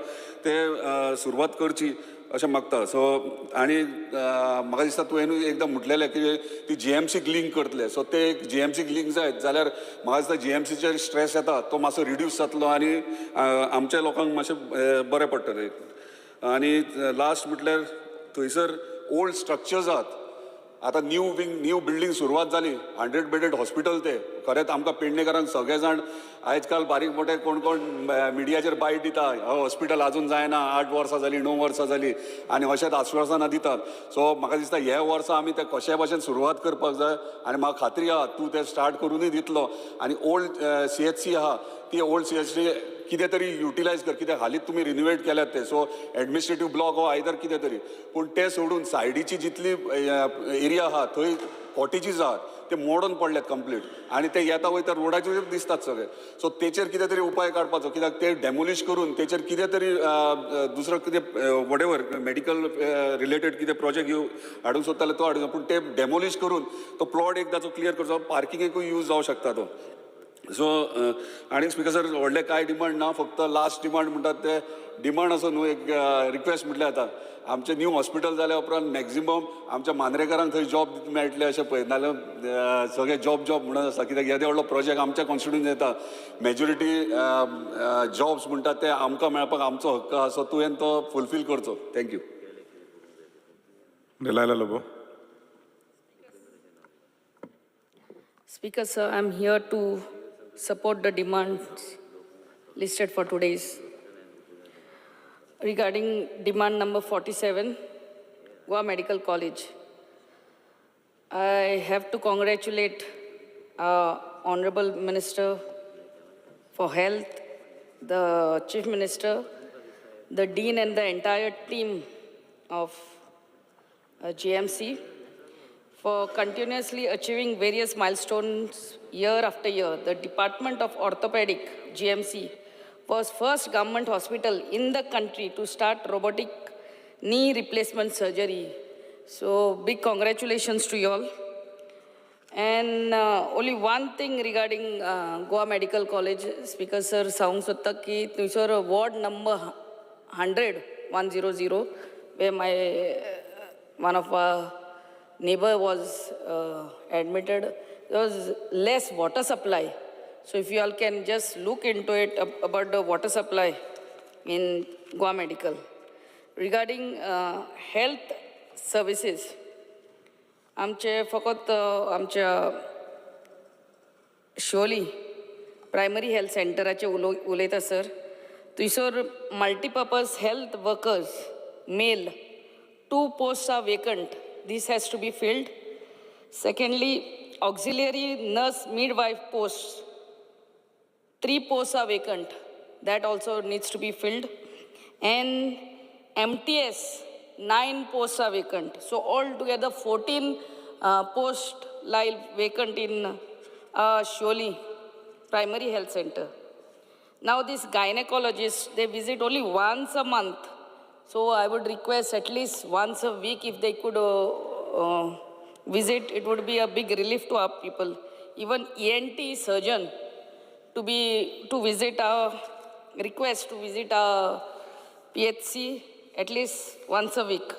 ते सुरवात करची अशें मागता. सो आनी म्हाका दिसता तुवें एकदां म्हटलेलें की ती GMCक लिंक करतले. सो ते GMCक लिंक जायत जाल्यार म्हाका दिसता GMCचेर स्ट्रेस येता तो मातसो रिड्यूस जातलो आनी आमच्या लोकांक मातशें बरें पडटलें. आनी लास्ट म्हटल्यार थंयसर ओल्ड स्ट्रक्चर्स आहात. आतां न्यू बिल्डींग सुरवात जाली. 100 बेडेड हॉस्पिटल ते खरेंच आमकां पेडणेकारांक सगळे जाण आयज काल बारीक मोठे कोण मिडियाचेर बायट दिता, हॉस्पिटल आजून जायना, 8 वर्सां जालीं 9 वर्सां जालीं आनी अशेंच आश्वासनां दितात. सो म्हाका दिसता ह्या वर्सा आमी ते कशे भाशेन सुरवात करपाक जाय आनी म्हाका खात्री आहा तूं ते स्टार्ट करूनय दितलो. आनी ओल्ड CHC आहा ती ओल्ड CHC कितें तरी युटिलायज कर. कित्याक हालींच तुमी रिन्युवेट केल्यात ते. सो एडमिनिस्ट्रेटीव ब्लॉक हो आयदर कितें तरी. पूण ते सोडून सायडीची जितली एरिया आहा थंय कॉटेजीस आहात ते मोडून पडल्यात कंप्लीट आनी ते येता वयता रोडाचेर दिसतात सगळे. सो तेचेर कितें तरी उपाय काडपाचो. कित्याक ते डेमोलिश करून तेचेर कितें तरी दुसरो कितें वॉटेवर मेडिकल रिलेटेड कितें प्रोजेक्ट हाडूंक सोदताले तो हाडूंक. पूण ते डेमोलिश करून तो प्लॉट एकदाचो क्लियर करचो. पार्किंगेकूय यूज जावं शकता तो. सो आनी स्पिकर सर व्हडले कांय डिमांड ना. फक्त लास्ट डिमांड म्हणटात ते डिमांड असो न्हू, एक रिक्वेस्ट म्हटल्यार जाता. आमचें न्यू हॉस्पिटल जाल्या उपरांत मॅक्झिमम आमच्या मांद्रेकारांक थंय जॉब मेळटले अशें पळय. नाजाल्यार सगळे जॉब म्हणून आसा. कित्याक येदे व्हडलो प्रोजेक्ट आमच्या कॉन्स्टिट्युन्सीन येता. मेजॉरिटी जॉब्स म्हणटात ते आमकां मेळपाक आमचो हक्क आहा. सो तुवें तो फुलफील करचो. Thank you. Delilah Lobo. Speaker, sir, I'm here to support the demands listed for today's. Regarding demand number 47, Goa Medical College. I have to congratulate Honorable Minister for Health, the Chief Minister, the Dean and the entire team of GMC for continuously achieving various milestones year after year. The Department of Orthopedic, GMC, was first government hospital in the country to start robotic knee replacement surgery. So big congratulations to you all. And only one thing regarding Goa Medical College, Speaker sir, सांगूंक सोदता की थंयसर ward number 100, where one of our neighbor was admitted, there was less water supply. So if you all can just look into it about the water supply in Goa Medical. Regarding health services, आमचे फकत आमच्या Siolim primary health सेंटराचे उलयता sir. थंयसर multipurpose health workers male 2 posts are vacant. This has to be filled. Secondly, auxiliary nurse midwife posts, 3 posts are vacant. That also needs to be filled. And MTS, 9 posts are vacant. So altogether 14 posts lie vacant in Sholi Primary Health Center. Now these gynecologists, they visit only once a month. So I would request at least once a week if they could visit, it would be a big relief to our people. Even ENT surgeon to visit our request to visit our PHC at least once a week.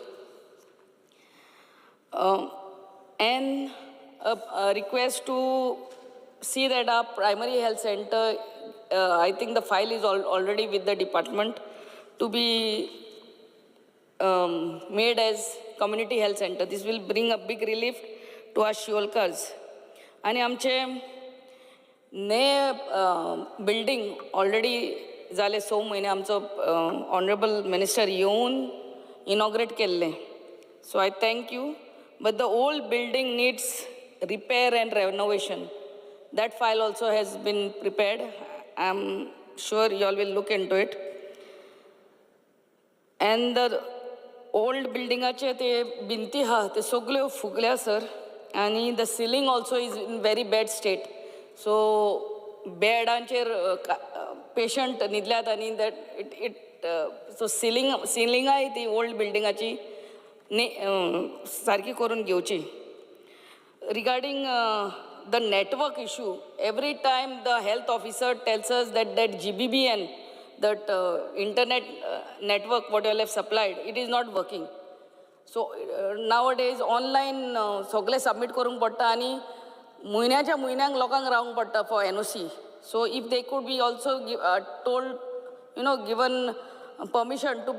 And a request to see that our primary health center, I think the file is already with the department, to be made as community health center. This will bring a big relief to our Shiolkars. And आमचे नए building already जाले 6 म्हयने आमचो honourable minister येवन inaugurate केल्लें. So I thank you. But the old building needs repair end renovation. That file also has been prepared. I'm sure you all will look into it. And the old buildingaचे ते भिंती हा ते सगळ्यो फुगल्या sir. आणि the ceiling also is in very bad state. So बेडांचेर patient न्हिदल्यात आणि that so ceiling आहे ती old buildingaची सारकी करून घेवची. Regarding the network issue, every time the health officer tells us that GBBN, that internet network what you all have supplied, it is not working. So nowadays online सगळे submit करूंक पडटा आणि म्हयन्याच्या म्हयन्यांक लोकांक रावंक पडटा for NOC. So if they could be also told, given permission to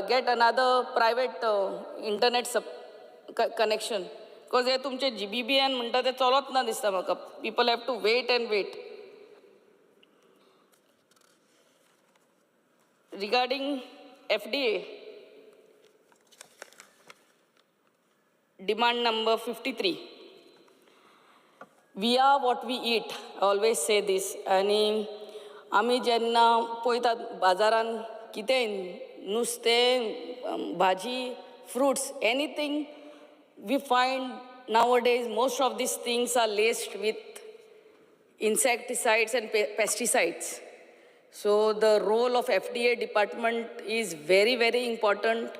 get another private internet connection. Because हे तुमचे GBBN म्हणटा ते चलत ना दिसता म्हाका. People have to wait and wait. Regarding FDA, demand number 53. We are what we eat. I always say this. आणि आमी जेन्ना पळयतात बाजारान कितेंय नुस्तें, भाजी, fruits, anything, we find nowadays most of these things are laced with insecticides and pesticides. So the role of FDA department is very, very important.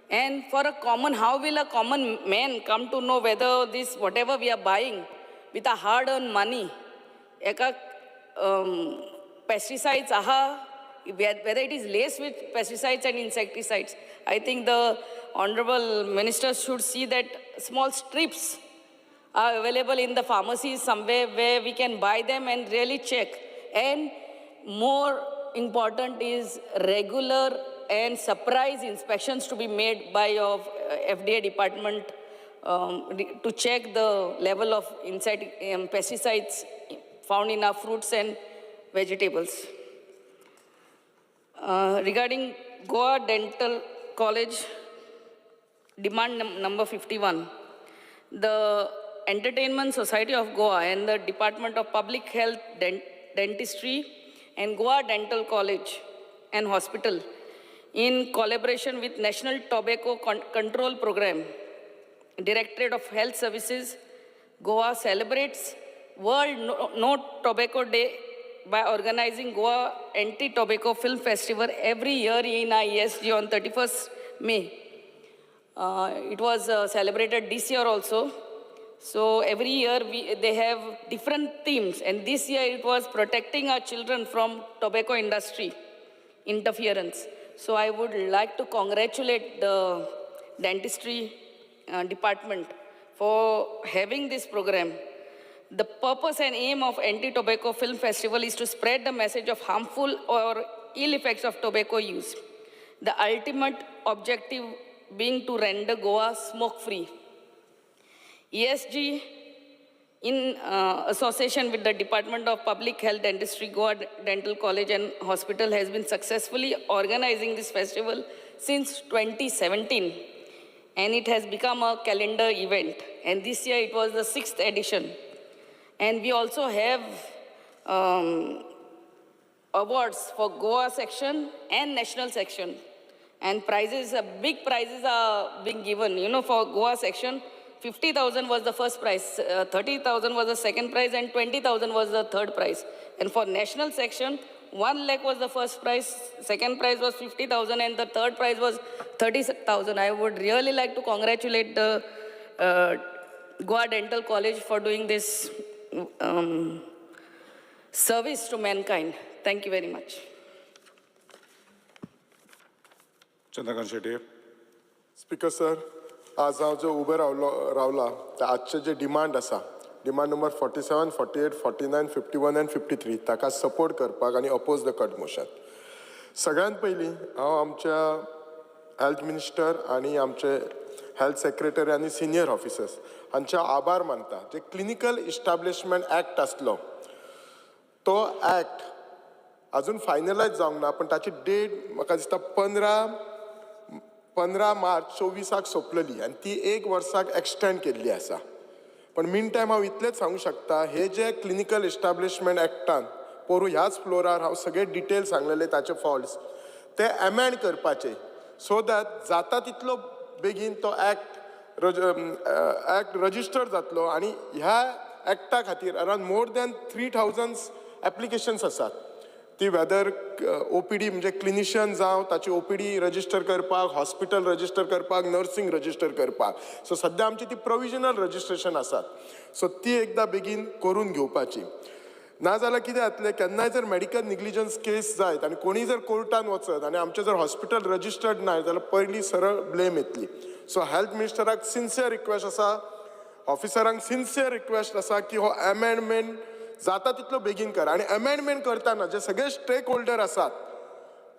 And for a common, how will a common man come to know whether this, whatever we are buying with a hard-earned money, pesticides, whether it is laced with pesticides and insecticides. I think the Honorable Minister should see that small strips are available in the pharmacies somewhere where we can buy them and really check. And more important is regular and surprise inspections to be made by your FDA department to check the level of pesticides found in our fruits and vegetables. Regarding Goa Dental College, demand number 51. The Entertainment Society of Goa and the Department of Public Health, Dentistry and Goa Dental College and Hospital, in collaboration with National Tobacco Control Program, Directorate of Health Services, Goa celebrates World No Tobacco Day by organizing Goa Anti-Tobacco Film Festival every year in IESG on 31st May. It was celebrated this year also. So every year they have different themes, and this year it was protecting our children from tobacco industry interference. So I would like to congratulate the dentistry department for having this program. The purpose and aim of Anti-Tobacco Film Festival is to spread the message of harmful or ill effects of tobacco use. The ultimate objective being to render Goa smoke-free. ESG, in association with the Department of Public Health Dentistry, Goa Dental College and Hospital, has been successfully organizing this festival since 2017. And it has become a calendar event. And this year it was the 6th edition. And we also have awards for Goa section and national section. And prizes, big prizes are being given. For Goa section, 50,000 was the first prize, 30,000 was the second prize, and 20,000 was the third prize. And for national section, 1 lakh was the first prize, second prize was 50,000, and the third prize was 30,000. I would really like to congratulate the Goa Dental College for doing this service to mankind. Thank you very much. Chandrakant Shetty. Speaker sir, आज हांव जो उबे रावला ते आजचे जे demand आसा, demand number 47, 48, 49, 51 and 53 ताका सपोर्ट करपाक आनी अपोज द कट मोशन. सगळ्यांत पयलीं हांव आमच्या हेल्थ मिनिस्टर आनी आमचे हेल्थ सेक्रेटरी आनी सिनियर ऑफिसर्स हांचे आभार मानता. जे क्लिनिकल इस्टाब्लिशमेंट ॲक्ट आसलो तो ॲक्ट अजून फायनलायज जावंक ना, पण ताची डेट म्हाका दिसता 15 मार्च 24 सोंपलेली आनी ती 1 वर्साक एक्सटेंड केल्ली आसा. पण मीन टायम हांव इतलेंच सांगूं शकता, हे जे क्लिनिकल एस्टाब्लिशमेंट एक्टान पोरू ह्याच फ्लोरार हांव सगळे डिटेल सांगलेले ताचे फॉल्ट्स ते अमेंड करपाचे, सो दॅट जाता तितलो बेगीन तो एक्ट रजिस्टर जातलो. आनी ह्या एक्टा खातीर अरावंड मोर दॅन 3000 एप्लिकेशन्स आसात. ती वेदर OPD म्हणजे क्लिनिशियन जावं, ताची OPD रजिस्टर करपाक, हॉस्पिटल रजिस्टर करपाक, नर्सिंग रजिस्टर करपाक. सो सद्या आमची ती प्रोविजनल रजिस्ट्रेशन आसात. सो ती एकदां बेगीन करून घेवपाची. नाजाल्यार कितें जातलें, केन्नाय जर मेडिकल निग्लिजन्स केस जायत आनी कोणीय जर कोर्टान वचत आनी आमचें जर हॉस्पिटल रजिस्टर्ड ना जाल्यार पयली सरळ ब्लेम येतली. सो हेल्थ मिनिस्टराक सिन्सियर रिक्वेस्ट आसा, ऑफिसरांक सिन्सियर रिक्वेस्ट आसा की हो अमेंडमेंट जाता तितलो बेगीन करा. आनी अमेंडमेंट करतना जे सगळे स्टेक होल्डर आसात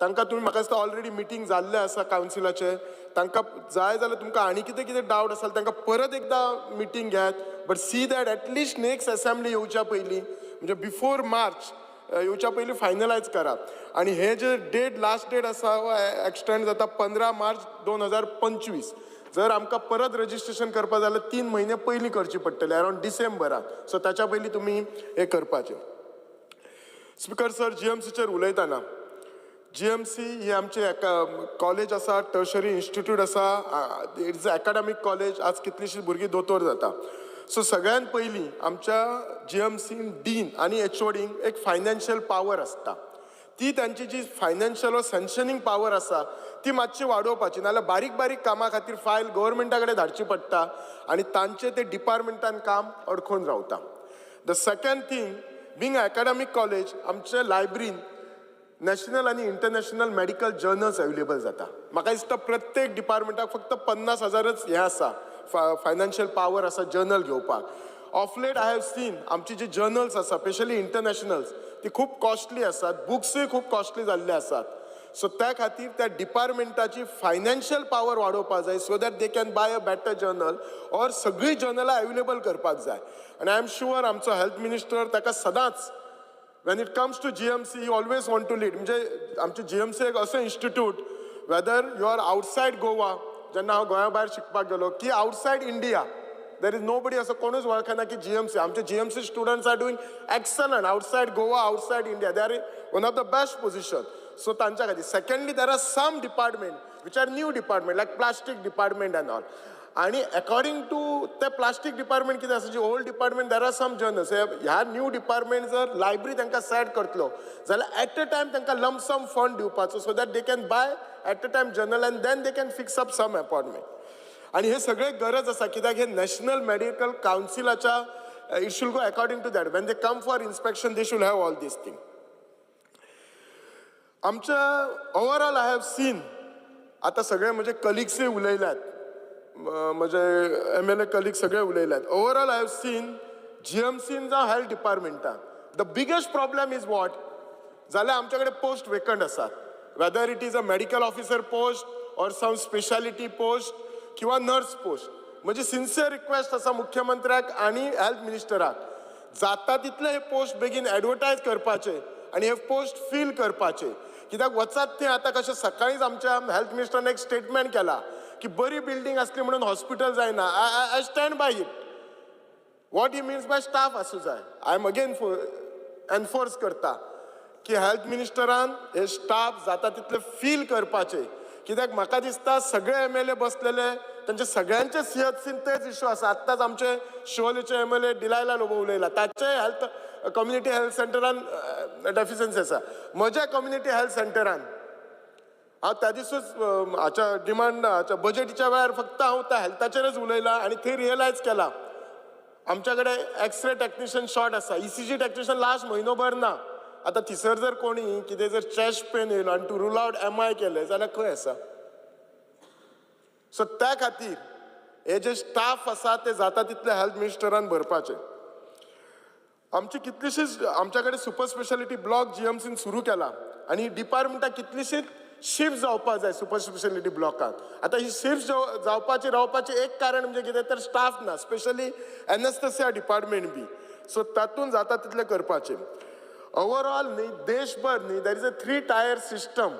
तांकां तुमी, म्हाका दिसता ऑलरेडी मिटींग जाल्ले आसा कावन्सिलाचे, तांकां जाय जाल्यार तुमकां आनी कितें डावट आसा तांकां परत एकदां मिटींग घेयात. But see that at least next assembly येवच्या पयलीं म्हणजे बिफोर मार्च येवच्या पयलीं फायनलायज करात. आनी हे जे डेट लास्ट डेट आसा एक्सटेंड जाता 15 मार्च 2025. जर आमकां परत रजिस्ट्रेशन करपा जाल्यार 3 म्हयने पयलीं करची पडटली, अरावंड डिसेंबरान. सो ताच्या पयलीं तुमी हे करपाचें. स्पिकर सर, GMCचेर उलयतना, GMC ही आमची कॉलेज आसा, टर्शरी इन्स्टिट्यूट आसा, इट इज एकाडेमीक कॉलेज. आज कितलीशीं भुरगीं दोतोर जाता. सो सगळ्यान पयलीं आमच्या GMCन डीन आनी HODींक एक फायनान्शियल पावर आसता. ती तांची जी फायनान्शियल वा सँक्शनींग पावर आसा ती मातशी वाडोवपाची. नाजाल्यार बारीक बारीक कामां खातीर फायल गव्हर्मेंटा कडेन धाडची पडटा आनी तांचे ते डिपार्टमेंटान काम अडखून रावता. The second thing, being a academic college, आमचे लायब्रीन नॅशनल आनी इंटरनॅशनल मेडिकल जर्नल्स अवेलेबल जाता. म्हाका दिसता प्रत्येक डिपार्टमेंटाक फक्त 50,000च हे आसा, फायनान्शियल पावर आसा जर्नल घेवपाक. Of late I have seen आमची जी जर्नल्स आसा, स्पेशली इंटरनॅशनल्स, ती खूब कॉस्टली आसात, बुक्सूय खूब कॉस्टली जाल्ले आसात. सो त्या खातीर त्या डिपार्टमेंटाची फायनान्शियल पावर वाडोवपाक जाय, so that they can buy a better journal or सगळीं जर्नलां अवेलेबल करपाक जाय. आनी आय एम शुअर आमचो हेल्थ मिनिस्टर ताका सदांच when it comes to GMC, he always want to lead. म्हणजे आमचे GMC एक असो institute, whether you are outside Goa, जेन्ना हांव गोंया भायर शिकपाक गेलो, की outside India there is nobody, असो कोणूच वळखना की GMC. आमचे GMC students are doing excellent outside Goa, outside India. They are one of the best position. So तांच्या खातीर. Secondly, there are some department which are new department, like plastic department and all. आणि according to ते plastic department कितें आसा, जी old department, there are some journals. ह्या new department जर library तांकां set करतलो जाल्यार एट अ टायम तांकां लमसम फंड दिवपाचो, so that they can buy at a time journal and then they can fix up some appointment. आणि हे सगळे गरज आसा, कित्याक हे नॅशनल मेडिकल कावन्सिलाच्या it should go according to that. When they come for inspection they should have all these thing. आमच्या overall I have scene, आता सगळे म्हजे कलिग्सूय उलयल्यात, म्हजे MLA कलीग सगळे उलयल्यात. ओवरऑल आय हॅव सीन GMCन जावं हेल्थ डिपार्टमेंटान the biggest problem is what, जाल्यार आमचे कडेन पोस्ट वेकंट आसात, whether it is a medical officer post or some speciality post किंवा नर्स पोस्ट. म्हजी सिन्सियर रिक्वेस्ट आसा मुख्यमंत्र्याक आनी हेल्थ मिनिस्टराक, जाता तितले हे पोस्ट बेगीन एडवर्टायज करपाचे आनी हे पोस्ट फील करपाचे. कित्याक वचात थंय आतां कशें सकाळींच आमच्या हेल्थ मिनिस्टरान एक स्टेटमेंट केला की बरी बिल्डिंग असली म्हणून हॉस्पिटल जायना. I stand by it. What he means bye staff आसूं जाय. आय एम अगेन एनफोर्स करता की हेल्थ मिनिस्टरान हे स्टाफ जाता तितले फील करपाचे. कित्याक म्हाका दिसता सगळे MLA बसलेले तांचे सगळ्यांचे CHCन तेच इश्यू आसा. आत्ताच आमचे शिवोलेचे MLA डिलायला लोबो उलयला, ताचे हेल्थ कम्युनिटी हेल्थ सेंटरान डेफिशियन्सी आसा. म्हज्या कम्युनिटी हेल्थ सेंटरान हांव त्या दिसूच हाच्या डिमांड हाच्या बजेटीच्या वेळार फक्त हांव त्या हेल्थाचेरच उलयलां आनी थंय रियलायज केलां आमच्या कडेन एक्सरे टॅक्निशियन शॉर्ट आसा. ECG टॅक्निशियन लास्ट म्हयनोभर ना. आतां थिसर जर कोणी कितें जर चेस्ट पेन येयलो आनी टू रूल आउट MI केलें जाल्यार खंय आसा. सो त्या खातीर हे जे स्टाफ आसा ते जाता तितले हेल्थ मिनिस्टरान भरपाचे. आमची कितलीशीच आमच्या कडेन सुपर स्पेशालिटी ब्लॉक GMCन सुरू केला आनी डिपार्टमेंटाक कितलीशीच शिफ्ट जावपाक जाय सुपर स्पेशालिटी ब्लॉकात. आतां ही शिफ्ट जावपाची रावपाचें एक कारण म्हणजे कितें तर स्टाफ ना, स्पेशली एनेस्थेसिया डिपार्टमेंट बी. सो तातूंत जाता तितलें करपाचें. ओवरऑल न्ही देशभर न्ही there is a 3 tier system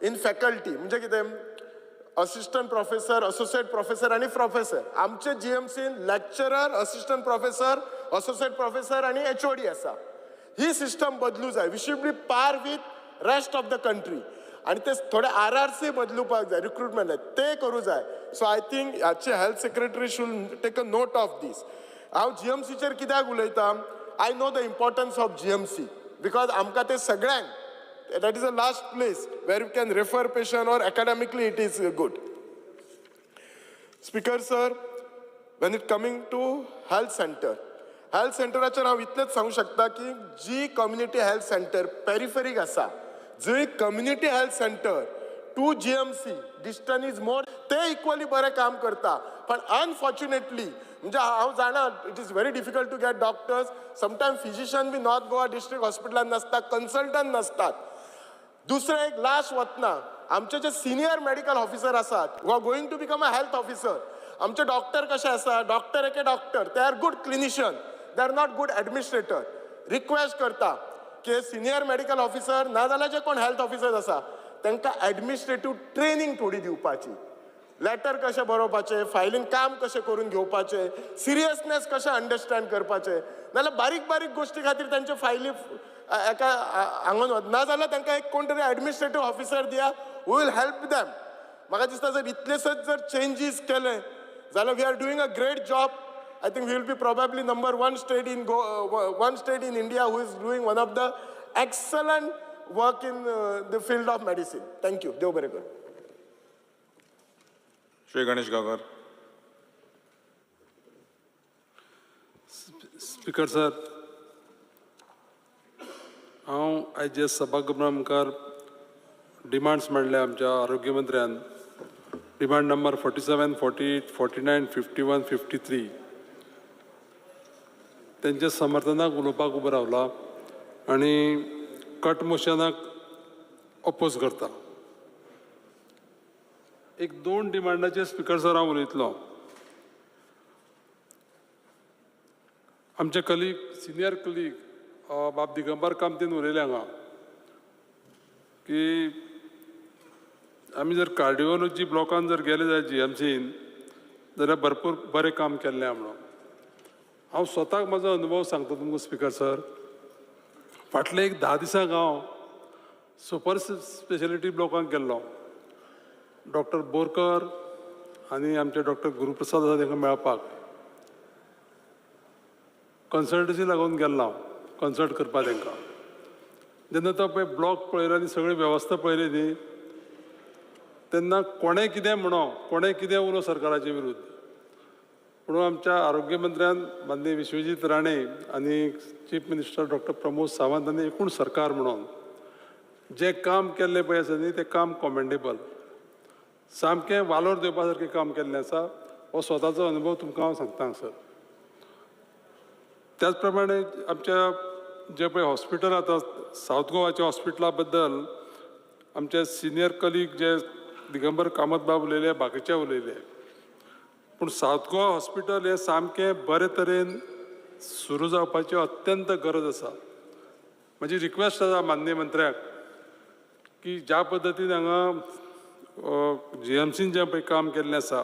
in faculty म्हणजे कितें असिस्टंट प्रोफेसर असोसिएट प्रोफेसर आणि प्रोफेसर आमचे जीएमसीन lecturer assistant professor associate professor आणि HOD आसा ही सिस्टम बदलू जाय we should be par with rest of the country आणि ते थोडे RRC बदलूपाक जाय रिक्रुटमेंट ते करू जाय सो आय थिंक ह्याचे health secretary should take a note of these हांव GMCचेर कित्याक उलयतां I know the importance of GMC because आमकां ते सगळ्यांक that is the last place where you can refer patient or academically it is good. Speaker sir, when it coming to health centeraचेर हांव इतलेंच सांगूं शकता की जी कम्युनिटी हेल्थ सेंटर पेरिफेरीक आसा जंय community health centre to GMC distance is more ते equally बरें काम करता पण अनफॉर्च्युनेटली म्हणजे हांव जाणा it is very difficult to get doctors sometime physician be north Goa district हॉस्पिटलान नासता कन्सल्टंट नासतात दुसरें एक लास्ट वतना आमचे जे सिनियर मेडिकल ऑफिसर आसात who are going to become a health officer आमचे डॉक्टर कशे आसा डॉक्टर एके doctor they are good clinician they are not good administrator request करता की सिनियर मेडिकल ऑफिसर नाजाल्यार जे कोण हेल्थ ऑफिसर्स आसा तांकां एडमिनिस्ट्रेटिव्ह ट्रेनिंग थोडी दिवपाची लेटर कशें बरोवपाचें फायलीन काम कशें करून घेवपाचें सिरियसनेस कशें अंडरस्टँड करपाचें नाजाल्यार बारीक बारीक गोश्टी खातीर तांचे फायली एका हांगून वच नाजाल्यार तांकां एक कोण तरी एडमिनिस्ट्रेटिव्ह ऑफिसर दिया हू वील हेल्प देम म्हाका दिसता जर इतलेसच जर चेंजीस केले जाल्यार we are doing a great job I think we will be probably number 1 state in India who is doing one of the excellent work in the field of medicine thank you देव बरें करूं Shri Ganesh Gaonkar. Speaker sir हांव आयज जे सभागृहा मुखार demands मांडल्या आमच्या आरोग्य मंत्र्यान डिमांड नंबर 47, 48, 49, 51, 53 त्यांच्या समर्थनाक उलोवपाक उबो रावला आनी कट मोशनाक अपोज करता. एक 2 डिमांडाचेर स्पीकर सर हांव उलयतलो. आमचे कलीग सिनियर कलीग बाब दिगंबर कामतीन उलयले हांगा की आमी जर कार्डिओलॉजी ब्लॉकान जर गेले जाल्यार GMCन जाल्यार भरपूर बरें काम केल्लें म्हणून. हांव स्वताक म्हाजो अनुभव सांगता तुमकां स्पीकर सर. फाटले एक 10 दिसांक हांव सुपर स्पेशलिटी ब्लॉकांक गेल्लो. डॉक्टर बोरकर आनी आमचे डॉक्टर गुरुप्रसाद आसा तांकां मेळपाक कन्सल्टन्सी लागून गेल्लो हांव कन्सल्ट करपाक तांकां. जेन्ना तो पळय ब्लॉक पळयलो आनी सगळी वेवस्था पळयली न्ही तेन्ना कोणें कितें म्हणो कोणें कितें उलो सरकाराचे विरुद्ध म्हणून आमच्या आरोग्य मंत्र्यान माननीय विश्वजीत राणे आनी chief minister doctor Pramod Sawant आनी एकूण सरकार म्हणून जें काम केल्लें पळय आसा न्ही तें काम कॉमेंडेबल सामकें वालोर दिवपा सारकें काम केल्लें आसा. हो स्वताचो अनुभव तुमकां हांव सांगता सर. त्याच प्रमाणे आमच्या जे पळय हॉस्पिटल आतां सावथ गोवाच्या हॉस्पिटला बद्दल आमचे सिनियर कलीग जे दिगंबर कामत बाब उलयले बाकीचे उलयले पूण सावथ गोवा हॉस्पिटल हें सामकें बरे तरेन सुरू जावपाची अत्यंत गरज आसा. म्हजी रिक्वेस्ट आसा माननीय मंत्र्याक की ज्या पद्दतीन हांगा GMCन जें पळय काम केल्लें आसा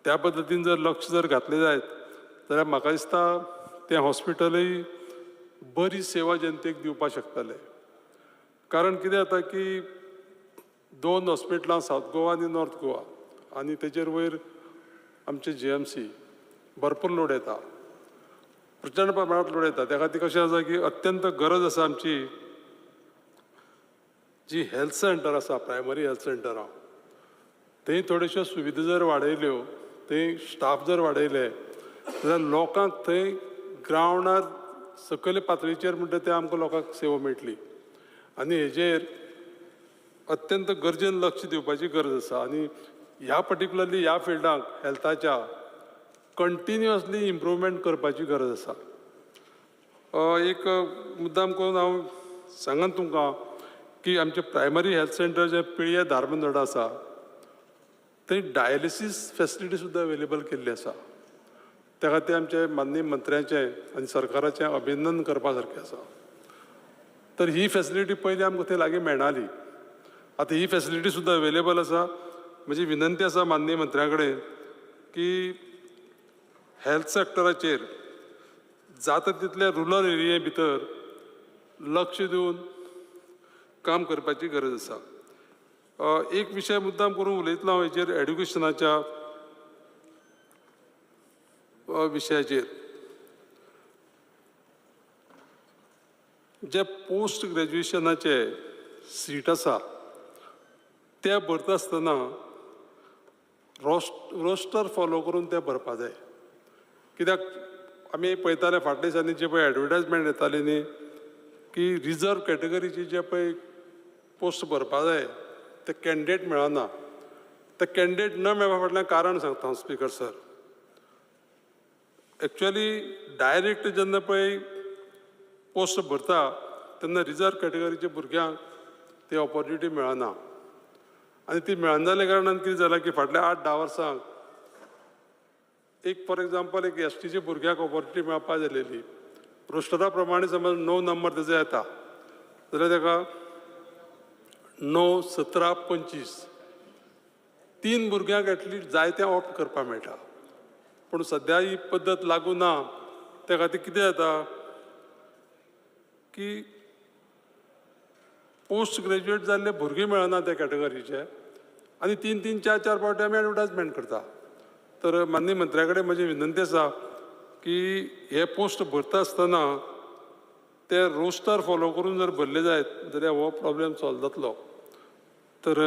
त्या पद्दतीन जर लक्ष जर घातलें जायत जाल्यार म्हाका दिसता तें हॉस्पिटलूय बरी सेवा जनतेक दिवपाक शकतलें. कारण कितें जाता की 2 हॉस्पिटलां सावथ गोवा आनी नॉर्थ गोवा आनी तेजेर वयर आमचे GMC भरपूर लोड येता प्रचंड प्रमाणांत लोड येता. त्या खातीर कशें आसा की अत्यंत गरज आसा आमची जी हेल्थ सेंटर आसा प्रायमरी हेल्थ सेंटरां थंय थोड्योश्यो सुविधा जर वाडयल्यो थंय स्टाफ जर वाडयले जाल्यार लोकांक थंय ग्रावंडार सकयल पातळीचेर म्हणटा ते आमकां लोकांक सेवा मेळटली आनी हेजेर अत्यंत गरजेन लक्ष दिवपाची गरज आसा. आनी ह्या पर्टिक्युलरली ह्या फिल्डाक हेल्थाच्या कंटिन्युअसली इम्प्रूवमेंट करपाची गरज आसा. एक मुद्दाम करून हांव सांगन तुमकां की आमचे प्रायमरी हेल्थ सेंटर जे पिळये धारबांदोडा आसा थंय डायलिसीस फॅसिलिटी सुद्दां अवेलेबल केल्ली आसा. त्या खातीर आमचे माननीय मंत्र्याचें आनी सरकाराचें अभिनंदन करपा सारकें आसा. तर ही फॅसिलिटी पयलीं आमकां थंय लागीं मेळनाली. आतां ही फॅसिलिटी सुद्दां अवेलेबल आसा. म्हजी विनंती आसा माननीय मंत्र्या कडेन की हेल्थ सॅक्टराचेर जाता तितले रुरल एरिये भितर लक्ष दिवन काम करपाची गरज आसा. एक विशय मुद्दाम करून उलयतलो हांव हेचेर एड्युकेशनाच्या विशयाचेर. जे पोस्ट ग्रॅज्युएशनाचे सीट आसा ते भरता आसतना रोस्टर फॉलो करून ते भरपा जाय. कित्याक आमी पळयताले फाटल्या दिसांनी जे पळय एडवर्टायजमेंट येताली न्ही की रिजर्व कॅटेगरीचे जे पळय पोस्ट भरपा जाय ते कॅन्डिडेट मेळना. ते कॅन्डिडेट न मेळपा फाटल्यान कारण सांगता हांव स्पिकर सर. एक्चुअली डायरेक्ट जेन्ना पळय पोस्ट भरता तेन्ना रिजर्व कॅटेगरीच्या भुरग्यांक ती ऑपॉर्च्युनिटी मेळना. आनी ती मेळना जाल्या कारणान कितें जालां की फाटल्या 8-10 वर्सांक एक फॉर एग्जाम्पल एक एसटीच्या भुरग्याक ऑपॉर्च्युनिटी मेळपा जालेली. रोस्टरा प्रमाणे समज 9 नंबर तेजो येता जाल्यार ताका 9, 17, 25 3 भुरग्यांक एटलीस्ट जाय तें ऑप्ट करपाक मेळटा. पूण सद्या ही पद्दत लागू ना. त्या खातीर कितें जाता की पोस्ट ग्रॅज्युएट जाल्ले भुरगे मेळना त्या कॅटेगरीचे आनी 3-3, 4-4 फावटी आमी एडवर्टायजमेंट करता. तर माननीय मंत्र्या कडेन म्हजी विनंती आसा की हे पोस्ट भरता आसतना ते रोस्टर फॉलो करून जर भरले जायत जाल्यार हो प्रॉब्लेम सॉल्व जातलो. तर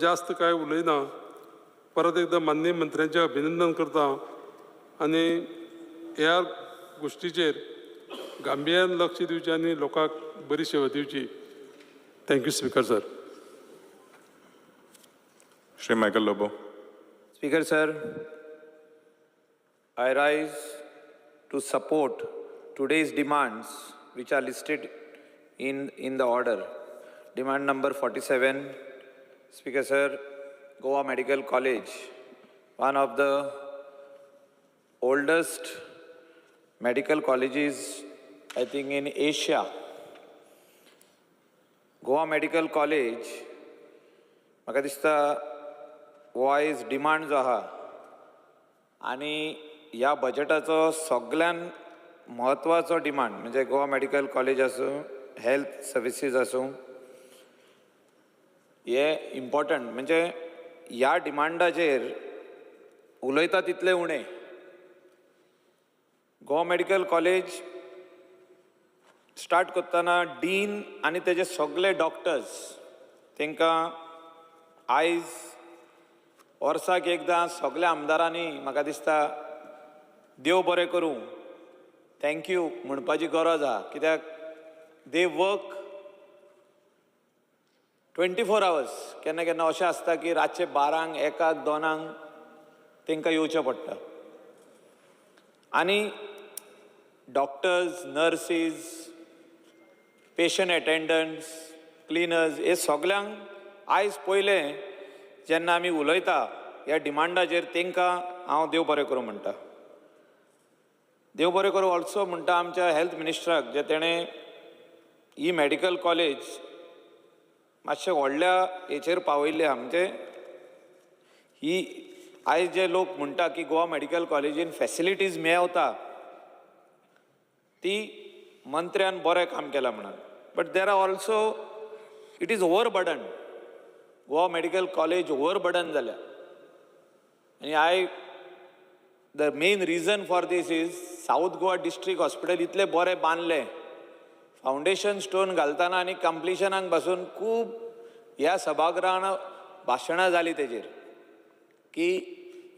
जास्त काय उलयना. परत एकदा माननीय मंत्र्यांचें अभिनंदन करता आनी ह्या गोश्टीचेर गांभीर्यान लक्ष दिवचें आनी लोकांक बरी सेवा दिवची. Thank you speaker sir. Shri Michael Lobo. Speaker sir, I rise to support today's demands which are listed in the order. Demand number 47, Speaker sir, Goa Medical College, one of the oldest medical colleges I think in Asia. Goa Medical College, म्हाका दिसता हो आयज demand जो आहा आनी ह्या बजेटाचो सगळ्यान म्हत्वाचो डिमांड म्हणजे गोवा मेडिकल कॉलेज आसूं, हेल्थ सर्विसीस आसूं, हे इम्पॉर्टंट. म्हणजे ह्या डिमांडाचेर उलयता तितले उणें. गोवा मेडिकल कॉलेज स्टार्ट करतना डीन आनी तेजे सगळे डॉक्टर्स तांकां आयज वर्साक एकदां सगळ्या आमदारांनी म्हाका दिसता देव बरें करूं थँक्यू म्हणपाची गरज आहा. कित्याक दे वर्क 24 hours. केन्ना केन्ना अशें आसता की रातचे 12, 1, 2 तांकां येवचें पडटा. आनी डॉक्टर्स, नर्सीस, पेशंट एटेंडंट्स, क्लिनर्स हे सगळ्यांक आयज पयलें जेन्ना आमी उलयता ह्या डिमांडाचेर तांकां हांव देव बरें करूं म्हणटा. देव बरें करूं ऑल्सो म्हणटा आमच्या हेल्थ मिनिस्टराक जे तेणें ही मेडिकल कॉलेज मातशें व्हडल्या हेचेर पावयल्ली आहा. म्हणजे ही आयज जे लोक म्हणटा की गोवा मेडिकल कॉलेजीन फॅसिलिटीज मेळवता ती मंत्र्यान बरें काम केलां म्हणून. But there are also it is overburden. Goa medical college overburden जाल्या. आनी the main reason for this is south Goa district hospital इतलें बरें बांदलें. फावंडेशन स्टोन घालतना आनी कंप्लिशनाक पासून खूब ह्या सभागृहान भाशणां जालीं तेजेर की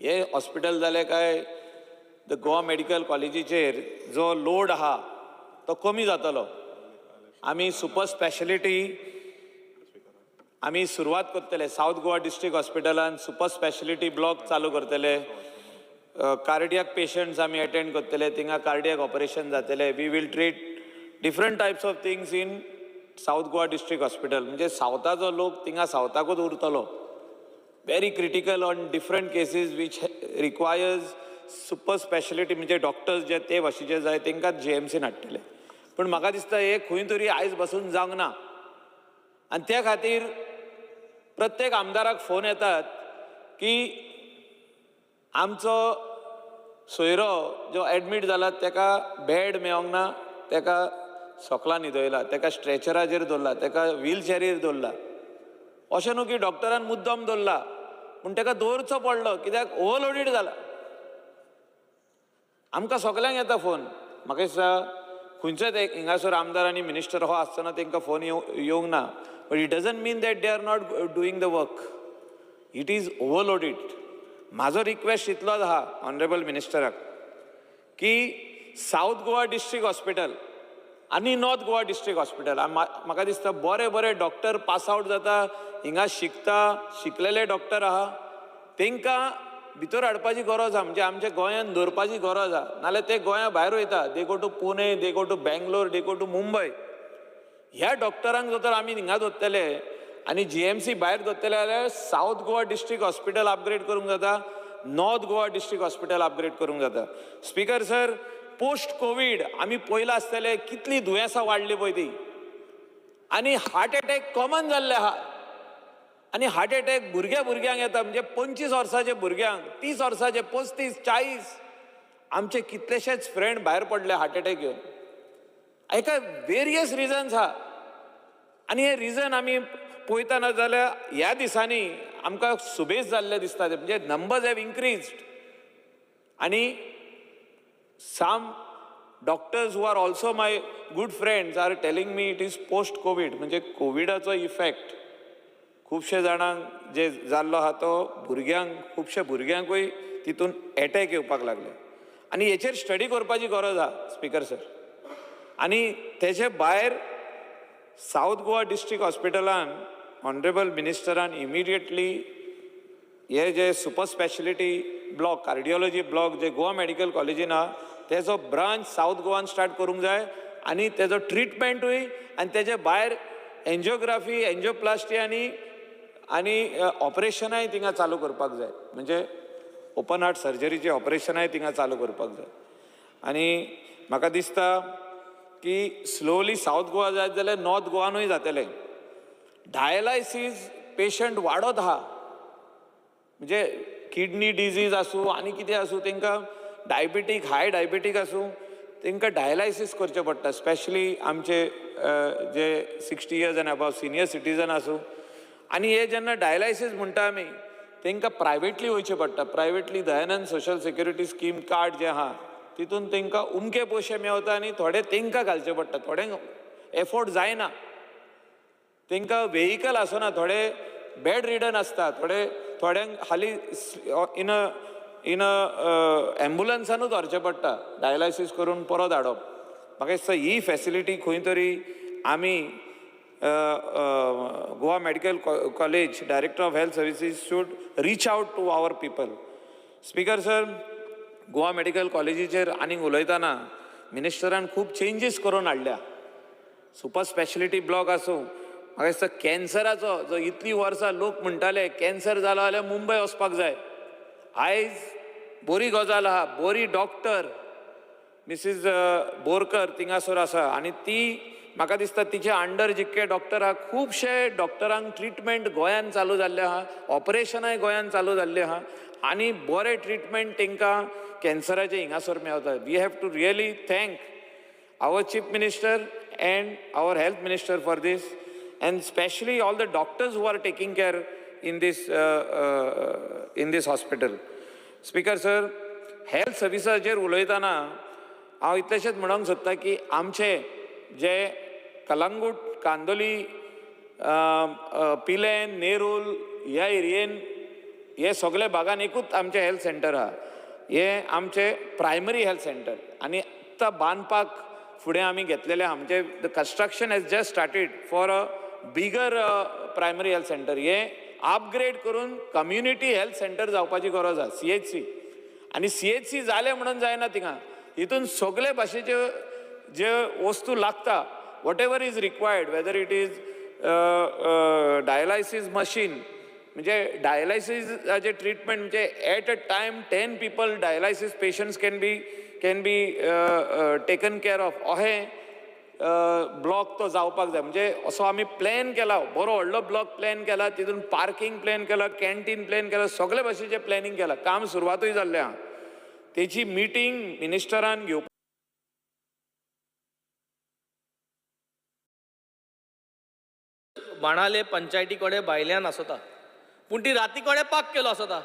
हे हॉस्पिटल जालें काय द गोवा मेडिकल कॉलेजीचेर जो लोड आहा तो कमी जातलो. आमी सुपर स्पेशलिटी आमी सुरवात करतले. साऊथ गोवा डिस्ट्रिक्ट हॉस्पिटलान सुपर स्पेशलिटी ब्लॉक चालू करतले. कार्डियाक पेशंट्स आमी अटेंड करतले. थिंगा कार्डियाक ऑपरेशन जातले. We will treat different types of things in south Goa district hospital. म्हणजे सावथाचो लोक थिंगा सावथाकूच उरतलो. Very critical on different cases which requires super speciality म्हणजे डॉक्टर्स जे ते भाशेचे जाय तांकांच GMCन हाडटले. पूण म्हाका दिसता हे खंय तरी आयज बसून जावंक ना आनी त्या खातीर प्रत्येक आमदाराक फोन येतात की आमचो सोयरो जो एडमीट जाला ताका बेड मेळोंक ना, ताका सोकला न्हिदयला, ताका स्ट्रेचराचेर दवरला, ताका व्हीलचॅरीर दवरला. अशें न्हू की डॉक्टरान मुद्दम दवरला पूण ताका दवरचो पडलो कित्याक ओवरलोडीड जाला. आमकां सगल्यांक येता फोन. म्हाका दिसता खंयचोच एक हिंगासर आमदार आनी मिनिस्टर हो आसतना तांकां फोन येवंक ना. But it doesn't mean that they are not doing the work. It is overloaded. म्हाजो रिक्वेस्ट इतलोच आहा ऑनरेबल मिनिस्टराक की सावथ गोवा डिस्ट्रिक्ट हॉस्पिटल आनी नॉर्थ गोवा डिस्ट्रिक्ट हॉस्पिटल म्हाका दिसता बरे बरे डॉक्टर पास आवट जाता, हिंगा शिकता, शिकलेले डॉक्टर आहा, तांकां भितर हाडपाची गरज आहा. म्हणजे आमच्या गोंयांत दवरपाची गरज आहा. नाल्यार ते गोंया भायर वयता. They go to Pune, they go to Bangalore, they go to Mumbai. ह्या डॉक्टरांक जर तर आमी हिंगा दवरतले आनी GMC भायर दवरतले जाल्यार south Goa district hospital upgrade करूंक जाता, north Goa district hospital upgrade करूंक जाता. स्पीकर सर, पोस्ट कोवीड आमी पयला आसतले कितली दुयेंसां वाडली पळय ती, आनी हार्ट एटॅक कॉमन जाल्ले आहा. आनी हार्ट एटॅक भुरग्यांक येता. म्हणजे 25 वर्साचे भुरग्यांक, 30 वर्साचे, 35, 40 आमचे कितलेशेच फ्रेंड भायर पडले हार्ट एटॅक घेवन. हेका वेरियस रिजन्स आहा. आनी हे रिजन आमी पळयतना जाल्यार ह्या दिसांनी आमकां सुबेज जाल्ले दिसता. म्हणजे नंबर्स हॅव इन्क्रीज्ड. आनी some doctors who are also my good friends are telling me it is post covid. म्हणजे कोविडाचो इफेक्ट खुबशे जाणांक जे जाल्लो आहा तो भुरग्यांक, खुबशे भुरग्यांकूय तितून एटॅक येवपाक लागले. आनी हेचेर स्टडी करपाची गरज आहा स्पीकर सर. आनी तेचे भायर सावथ गोवा डिस्ट्रिक्ट हॉस्पिटलान ऑनरेबल मिनिस्टरान इमिडिएटली हे जे super speciality block, cardiology block जे गोवा मेडिकल कॉलेजीन आहा तेजो ब्रांच सावथ गोवान स्टार्ट करूंक जाय. आनी तेजो ट्रिटमेंटूय आनी तेजे भायर एन्जिओग्राफी, एन्जिओप्लास्टी आनी ऑपरेशनाय थिंगा चालू करपाक जाय. म्हणजे ओपन हार्ट सर्जरीचे ऑपरेशनाय थिंगा चालू करपाक जाय. आनी म्हाका दिसता की स्लोली सावथ गोवा जायत जाल्यार नॉर्थ गोवानूय जातलें. डायलायसीस पेशंट वाडत आहा. म्हणजे किडनी डिजीज आसूं आनी कितें आसूं, तांकां डायबिटीक, हाय डायबिटीक आसूं, तांकां डायलायसीस करचें पडटा. स्पेशली आमचे जे 60 years end above senior citizen आसूं. आनी हे जेन्ना डायलायसीस म्हणटा आमी तांकां प्रायवेटली वयचें पडटा. Privately Dayanand social security scheme card जे आहा तितून तांकां उमके पयशे मेळटा आनी थोडे तांकां घालचे पडटा. थोड्यांक एफोर्ड जायना. तांकां वेहिकल आसना, थोडे बेड रिडन आसता, थोड्यांक हालीं इन एम्बुलन्सानूच व्हरचें पडटा डायलायसीस करून परत हाडप. म्हाका दिसता ही फॅसिलिटी खंय तरी आमी Goa medical college, director of health services should reach out to our people. Speaker sir, Goa medical कॉलेजीचेर आनीक उलयतना मिनिस्टरान खूब चेंजीस करून हाडल्या. सुपर स्पेशलिटी ब्लॉक आसूं, म्हाका दिसता कॅन्सराचो जो इतलीं वर्सां लोक म्हणटाले कॅन्सर जालो जाल्यार मुंबय वचपाक जाय. आयज बरी गजाल आहा. बरी डॉक्टर मिसीस बोरकर थिंगासर आसा आनी ती म्हाका दिसता तिचे अंडर जितके डॉक्टर आहा खुबशे डॉक्टरांक ट्रिटमेंट गोंयान चालू जाल्ले आहा, ऑपरेशनाय गोंयान चालू जाल्ले आहा आनी बरें ट्रिटमेंट तांकां कॅन्सराचे हिंगासर मेळटा. We have to really thank our chief minister and our health minister for this, and especially all the doctors who are taking care in this hospital. Speaker sir, health services उलयतना हांव इतलेशेंच म्हणूंक सोदता की आमचे जे कलंगूट, कांदोली, पिलेन, नेरूल ह्या एरियेन हे सगळे भागान एकूच आमचे हेल्थ सेंटर आहा. हे आमचे प्रायमरी हेल्थ सेंटर आनी आतां बांदपाक फुडें आमी घेतलेले आहा. म्हणजे the construction has just started for a bigger primary health centre. हे अपग्रेड करून कम्युनिटी हेल्थ सेंटर जावपाची गरज आहा, CHC. आनी CHC जाले म्हणून जायना थिंगा. हितून सगळे भाशेचे जे वस्तू लागता, whatever is required, whether it is dialysis machine, म्हणजे डायलायसीसाचे ट्रिटमेंट म्हणजे at a time 10 people dialysis patients can be taken care of. अहें ब्लॉक तो जावपाक जाय म्हणजे असो आमी प्लॅन केला बरो व्हडलो ब्लॉक प्लॅन केला तितून पार्किंग प्लॅन केला कॅन्टीन प्लॅन केला सगळे भाशेचें प्लॅनिंग केलां काम सुरवातूय जाल्लें आहा तेची मिटींग मिनिस्टरान घेवपाक बाणाले पंचायती कडेन भायल्यान आसता पूण ती राती कडेन पाक केलो आसता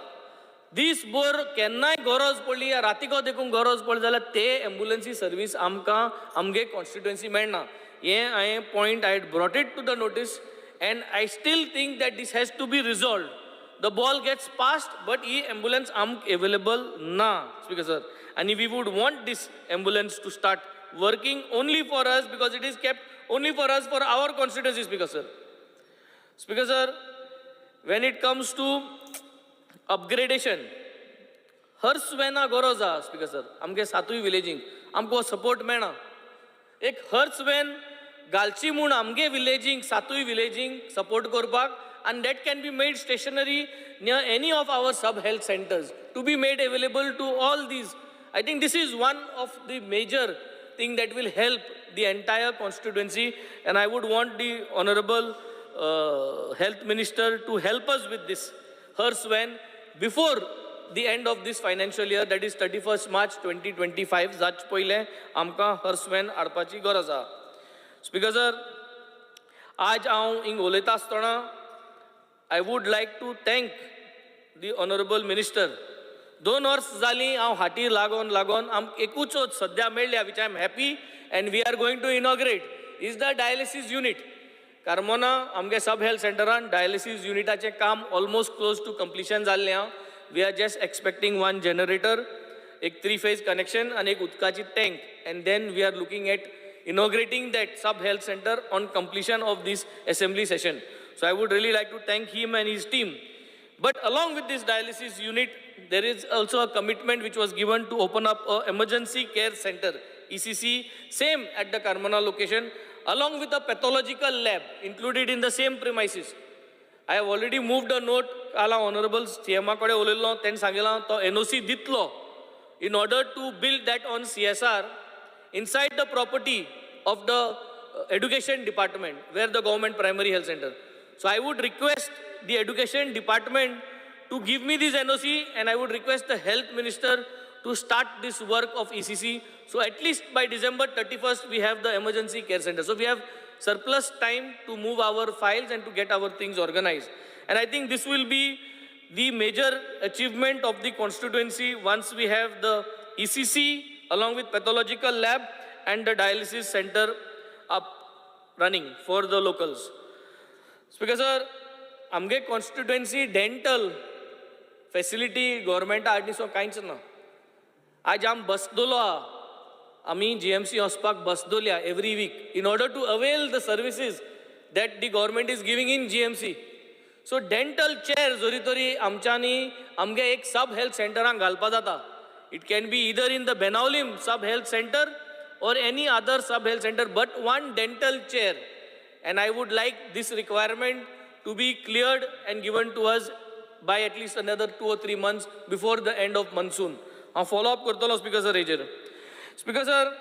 दीसभर केन्नाय गरज पडली या रातीको देखून गरज पडली जाल्यार ते एम्बुलन्सी सर्वीस आमकां आमगे कॉन्स्टिट्युएन्सी मेळना हें हांवें point I had brought it to the notice and I still think that this has to be resolved the ball gets past but ही एम्बुलन्स आमकां अवेलेबल ना स्पीकर सर आनी we would want this ambulance to start working only for us because it is kept only for us for our constituency speaker sir. Speaker sir, when it comes to upgradation, हर स्वेना गरज आहा speaker sir आमगे सातूय विलेजींक आमकां support मेळना एक हर स्वेन घालची म्हूण आमगे विलेजींक सातूय विलेजींक सपोर्ट करपाक and that can be made stationary near any of our sub-health centers to be made available to all these. I think this is one of the major thing that will help the entire constituency and I would want the Honorable Health Minister to help us with this. When before the end of this financial year, that is 31st March 2025, जाच पयले आमकां हर्सवेन हाडपाची गरज आहा. Speaker sir, आज हांव हिंग उलयता आसतना I would like to thank the Honorable Minister. 2 वर्स जालीं हांव हाटीर लागोन आमकां एकूच सद्या मेळ्ळ्या which I am happy and we are going to inaugurate is the dialysis unit. Carmona आमगे सब हेल्थ सेंटरान डायलिसीस युनिटाचें काम ऑलमोस्ट क्लोज टू कंप्लीशन जाल्लें आहा. We are just expecting 1 generator, एक 3-phase कनेक्शन आनी एक उदकाची tank and then we are looking at inaugurating that sub health center on completion of this assembly session. So I would really like to thank him and his team. But along with this dialysis unit, there is also a commitment which was given to open up an emergency care center, ECC, same at the Carmona location, along with a pathological lab included in the same premises. I have already moved a note, ala Honorable CMA kade ulelo, ten sangila to NOC ditlo in order to build that on CSR inside the property of the education department where the government primary health center. So I would request the education department to give me this NOC and I would request the health minister to start this work of ECC. So at least by December 31st, we have the emergency care center. So we have surplus time to move our files and to get our things organized. And I think this will be the major achievement of the constituency once we have the ECC along with pathological lab and the dialysis center up running for the locals. Speaker sir, amge constituency dental facility government आडनिसो कांयच ना. आज आम बसदोलो आहा, आमी GMC वचपाक बसदोल्या every week in order to avail the services that the government is giving in GMC. So dental chair जोरी तोरी आमच्यांनी आमगे एक sub health centeraंक घालपा जाता. It can be either in the Benaulim sub health center or any other sub health center, but one dental chair. And I would like this requirement to be cleared and given to us by at least another 2 or 3 months before the end of monsoon. I'll follow up करतलो Speaker sir हेजेर. Speaker sir,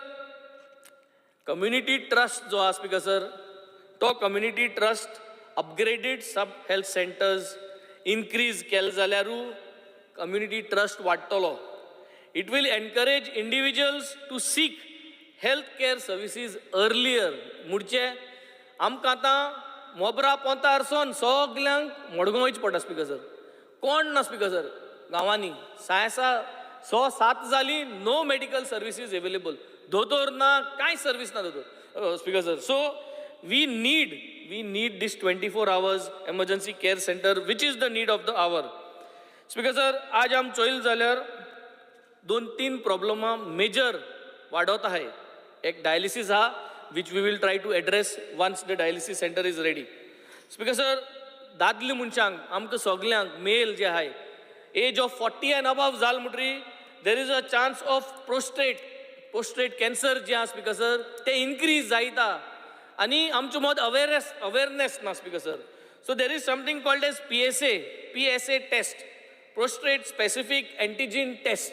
community trust जो आहा Speaker sir, तो community trust upgraded sub health centers increase केल जाल्यारू community trust वाडटलो. It will encourage individuals to seek healthcare services earlier. मुडचे आमकां आतां मोबरा पोंतारसोन सगल्यांक मडगांव वयचें पडटा स्पीकर सर. कोण ना स्पीकर सर गांवांनी 6-7 जालीं नो मेडिकल सर्विसीस अवेलेबल. दोतोर ना कांय सर्वीस ना दोतोर speaker sir. So we need this 24 hours emergency care center which is the need of the hour. Speaker sir आज आम चोयल जाल्यार 2-3 प्रॉब्लमा मेजर वाडत आहे. एक डायलिसीस हा which we will try to address once the dialysis center is ready. Speaker sir, Dadli मनशांक आमकां सगल्यांक मेल जे आहाय एज ऑफ 40 and above जाल म्हणटरी there is a chance of prostate cancer जे आहा स्पीकर सर ते इनक्रीज जायता आनी आमचो मोद अवेरनेस ना speaker sir. So there is something called as PSA test, prostate specific antigen test.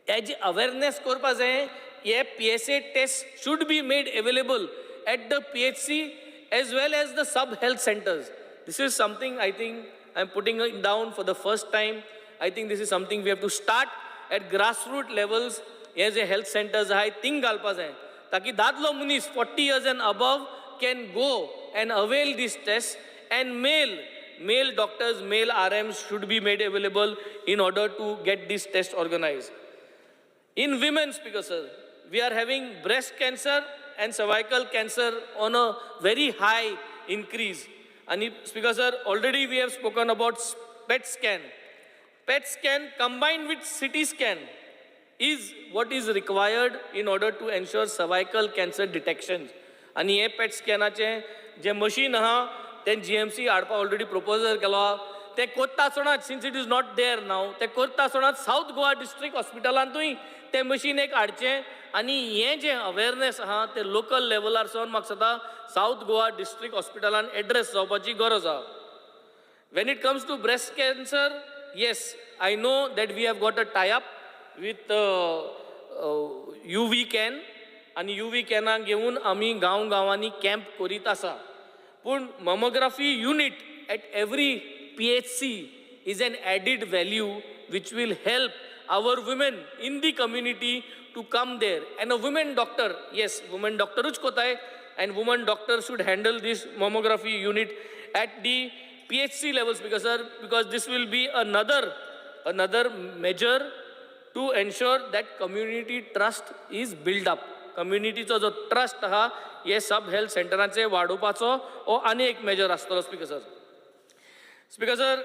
हेजी अवेरनेस करपा जाय हे PSA tests should be made available at the PHC as well as the sub-health centers. This is something I think I'm putting it down for the first time. I think this is something we have to start at grassroots levels. As a health centers I think galpas hai taki dadlo munis 40 years and above can go and avail these tests, and male doctors, male RMs should be made available in order to get these tests organized. In women, Speaker Sir, we are having breast cancer and cervical cancer on a very high increase. And Speaker Sir, already we have spoken about PET scan. PET scan combined with CT scan is what is required in order to ensure cervical cancer detection. And हे PET scanचे जे machine आहा, ते GMC हाडपा already proposal केलो. ते कोत्ता सोडात, since it is not there now, ते कोत्ता सोडात South Goa District Hospitalantूय ते machine एक हाडचे. आणि हे जे awareness आहा, ते local levelar सावन म्हाका सदा South Goa District Hospitalan address जावपाची गरज आहा. When it comes to breast cancer, yes, I know that we have got a tie-up with UV Can, आणि UV Can घेऊन आम्ही गांवांनी कॅम्प करीत आसा. पण mammography unit at every PHC is an added value which will help our women in the community to come there. And a women doctor, yes, women doctor uch kota hai, and women doctor should handle this mammography unit at the PHC levels, because this will be another measure to ensure that community trust is built up. Community जो trust आहा, ये सब health centeraंचे वाडोवपाचो हो आनी एक measure आसतलो, Speaker Sir. Speaker Sir,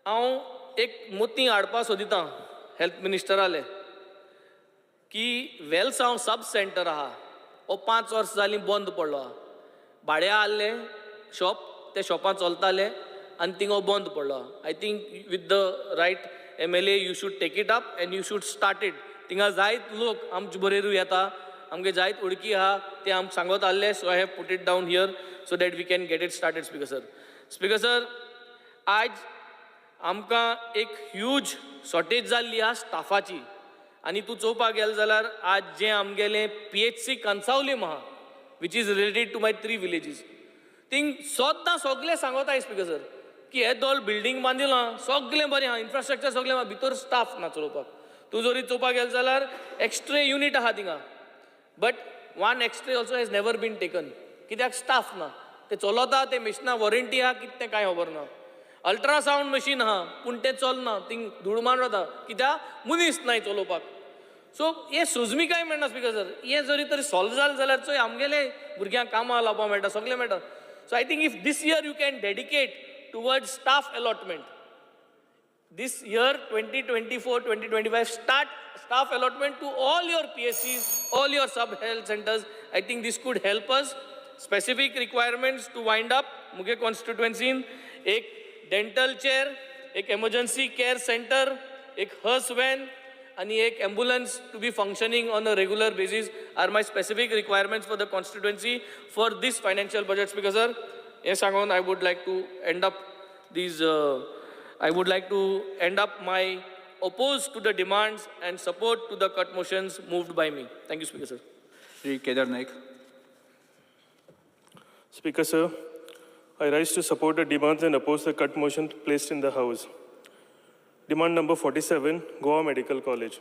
हांव एक मोती हाडपा सोदितां health ministeraले की वेलसांव सब सेंटर आहा, हो 5 वर्स जालीं बंद पडलो आहा. भाड्या आसले शॉप, ते शॉपां चलताले आनी थिंग हो बंद पडलो आहा. I think with the right MLA you should take it up and you should start it. थिंगा जायत लोक आमचे बरेरूय येता, आमगे जायत उडकी आहा, ते आम सांगत आसले, so I have put it down here so that we can get it started, Speaker Sir. Speaker Sir, आज आमकां एक ह्यूज शॉर्टेज जाल्ली आहा स्टाफाची. आनी तूं चोवपाक गेल जाल्यार आज जें आमगेलें PHC कन्सावलीम आहा, which is related to my 3 villages, thing सोद्दां सगळे सांगताय, Speaker Sir, की हे दोल बिल्डींग बांदिलां, सगळें बरें आहा, इन्फ्रास्ट्रक्चर सगळें आहा, भितर स्टाफ ना चलोवपाक. तूं जरी चोवपाक गेल जाल्यार एक्स्ट्रे युनिट आहा थिंगा, but 1 extra also has never been taken. कित्याक स्टाफ ना, ते चलता, ते मशिनां वॉरंटी आहा कितें तें कांय खबर ना. अल्ट्रासावंड मशीन आहा पूण तें चलना, थिंग धुळमान जाता, कित्याक मनीस नाय चलोवपाक. सो हे सुजमी काय मेळना, Speaker Sir. हे जरी तरी सॉल्व जालें जाल्यार चोय आमगेले भुरग्यांक कामां लावपाक मेळटा, सगळें मेळटा. So I think if this year you can dedicate towards staff allotment, this year 2024-2025 start staff allotment to all your PSCs, all your sub-health centers. I think this could help us. Specific requirements to wind up, मुगे constituency, एक dental chair, एक emergency care center, एक hearse van, आणि एक ambulance to be functioning on a regular basis are my specific requirements for the constituency for this financial budget, Speaker Sir. Yes, Sangon, I would like to end up these I would like to end up my opposed to the demands and support to the cut motions moved by me. Thank you, Speaker Sir. Shri Kedar Naik. Speaker Sir, I rise to support the demands and oppose the cut motion placed in the House. Demand number 47, Goa Medical College.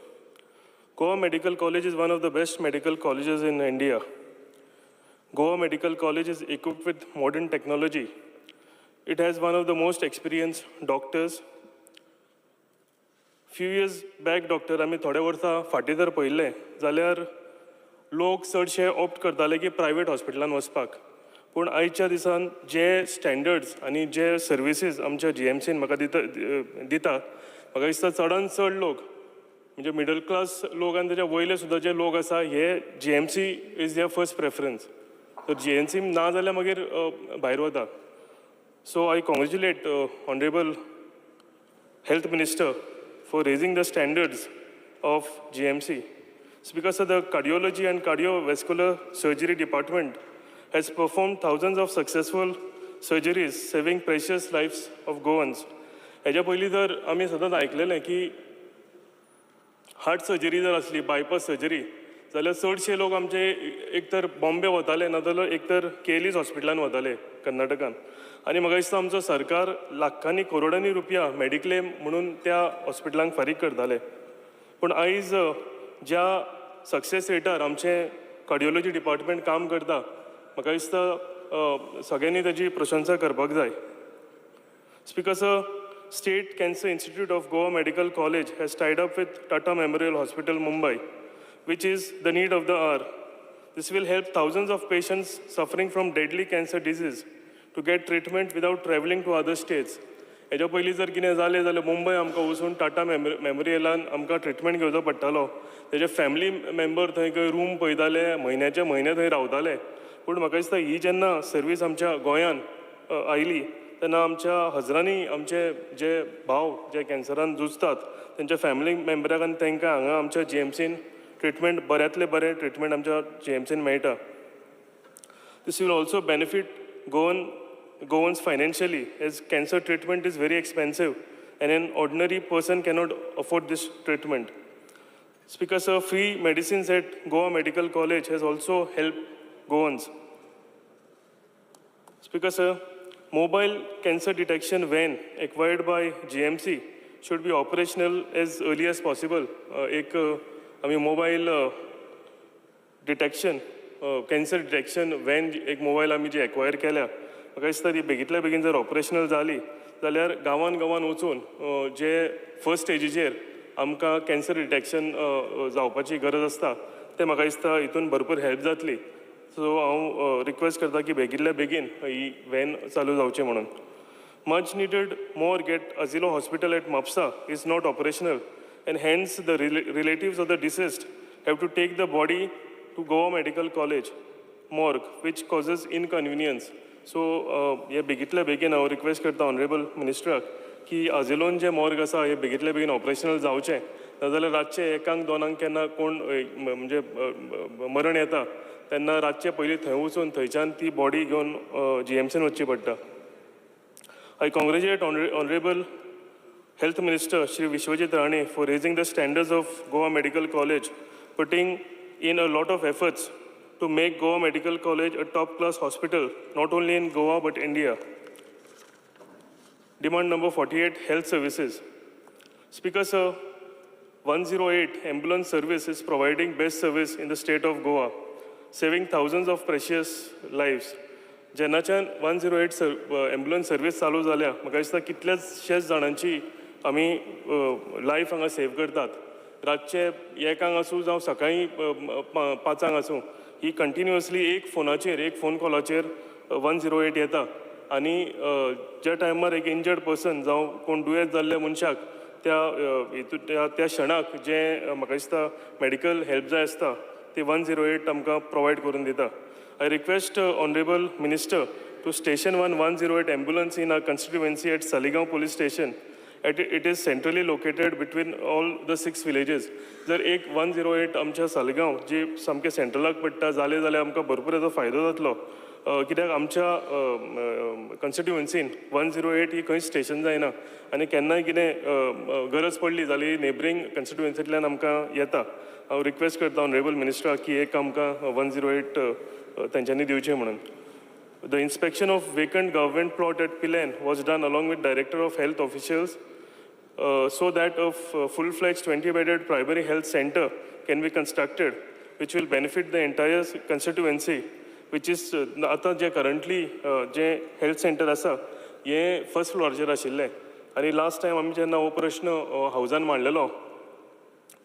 Goa Medical College is one of the best medical colleges in India. Goa Medical College is equipped with modern technology. It has one of the most experienced doctors. Few years back, doctor, आमी थोडे वर्सां फाटीं जर पळयलें जाल्यार लोक चडशे opt करताले की प्रायवेट हॉस्पिटलान वचपाक. पूण आयच्या दिसान जे स्टँडर्ड्स आनी जे सर्विसीस आमच्या GMCन म्हाका दिता, म्हाका दिसता चडान चड लोक म्हणजे मिडल क्लास लोक आनी तेच्या वयले सुद्दां जे लोक आसा, हे GMC is their first preference. तर GMC ना जाल्यार मागीर भायर वता. So I congratulate Honorable Health Minister for raising the standards of GMC. It's because of the cardiology and cardiovascular surgery department has performed thousands of successful surgeries, saving precious lives of Goans. हेच्या पयलीं जर आमी सदांच आयकलेलें की heart surgery जर आसली, bypass surgery, जाल्यार चडशे लोक आमचे एक तर बॉम्बे वताले नाजाल्यार एक तर केलीज हॉस्पिटलान वताले कर्नाटकान. आनी म्हाका दिसता आमचो सरकार लाखांनी करोडांनी रुपया मेडिक्लेम म्हणून त्या हॉस्पिटलांक फारीक करताले. पूण आयज ज्या सक्सेस रेटार आमचें कार्डिओलॉजी डिपार्टमेंट काम करता म्हाका दिसता सगळ्यांनी ताची प्रशंसा करपाक जाय. Speaker sir, State Cancer Institute of Goa Medical College has tied up with Tata Memorial Hospital, Mumbai, which is the need of the hour. This will help thousands of patients suffering from deadly cancer disease to get treatment without traveling to other states. हेच्या पयलीं जर कितें जालें जाल्यार मुंबय आमकां वचून टाटा मेमोरियलान आमकां treatment घेवचो पडटालो. तेजे फॅमिली मेंबर थंय खंय रूम पळयताले, म्हयन्याचे म्हयने थंय रावताले. पूण म्हाका दिसता ही जेन्ना सर्वीस आमच्या गोंयान आयली तेन्ना आमच्या हजरांनी आमचे जे भाव जे कॅन्सरान झुजतात तेंच्या फॅमिली मेंबराक आनी तांकां हांगा आमच्या GMCन ट्रिटमेंट बऱ्यांतले बरें ट्रिटमेंट आमच्या GMCन मेळटा. This will also benefit Goans financially as cancer treatment is very expensive and an ordinary person cannot afford this treatment. Speaker sir, free medicines at Goa Medical College has also helped Goans. Speaker sir, mobile cancer detection van acquired by GMC should be operational as early as possible. एक आम्ही mobile detection cancer detection van एक mobile आमी जी acquire केल्या म्हाका दिसता ती बेगींतल्या बेगीन जर ऑपरेशनल जाली जाल्यार गांवान गांवान वचून जे फर्स्ट स्टेजीचेर आमकां कॅन्सर डिटेक्शन जावपाची गरज आसता ते म्हाका दिसता हितून भरपूर हेल्प जातली. सो हांव रिक्वेस्ट करता की बेगींतल्या बेगीन ही वॅन चालू जावचें म्हणून. Much needed more get Azilo Hospital at Mapsa is not operational and hence the relatives of the deceased have to take the body to Goa Medical College morgue which causes inconvenience. So हे बेगींतल्या बेगीन हांव request करता honourable मिनिस्टराक की आजिलोन जे morgue आसा हे बेगींतल्या बेगीन ऑपरेशनल जावचें नाजाल्यार रातचे एकांक दोनांक केन्ना कोण म्हणजे मरण येता तेन्ना रातचे पयलीं थंय वचून थंयच्यान ती बॉडी घेवन GMCन वचची पडटा. I congratulate Honorable Health Minister Shri Vishwajit Rane for raising the standards of Goa Medical College, putting in a lot of efforts to make Goa Medical College a top-class hospital, not only in Goa but India. Demand number 48, health services. Speaker sir, 108 ambulance service is providing best service in the state of Goa, saving thousands of precious lives. जेन्नाच्यान 108 ambulance service चालू जाल्या म्हाका दिसता कितलेशेच जाणांची आमी life हांगा save करतात. रातचे एकांक आसूं जावं सकाळीं 5 आसूं ही कंटिन्युअसली एक फोन कॉलाचेर 108 येता आनी ज्या टायमार एक इंजर्ड पर्सन जावं कोण दुयेंत जाल्ल्या मनशाक त्या क्षणाक जे म्हाका दिसता मेडिकल हेल्प जाय आसता ते 108 आमकां प्रोवायड करून दिता. I request Honorable Minister to station 108 ambulance in our constituency at Saligaon Police Station. It is centrally located between all the 6 villages. जर एक 108 आमच्या सालिगांव जी सामकें सेंट्रलाक पडटा जालें जाल्यार आमकां भरपूर हेजो फायदो जातलो. कित्याक आमच्या कॉन्स्टिट्युएन्सीन 108 ही खंयच स्टेशन जायना आनी केन्नाय कितें गरज पडली जाल्यार नेबरींग कॉन्स्टिट्युएन्सींतल्यान आमकां येता. हांव रिक्वेस्ट करता ऑनरेबल मिनिस्टराक की एक आमकां 108 तेंच्यांनी दिवचें म्हणून. The inspection of vacant government plot at Pilen was done along with Director of Health officials so that a full-fledged 20-bedded primary health center can be constructed which will benefit the entire constituency which is आता जे currently जे health center आसा हे first फ्लोराचेर आशिल्ले आनी last time आमी जेन्ना हो प्रश्न हावजान मांडलेलो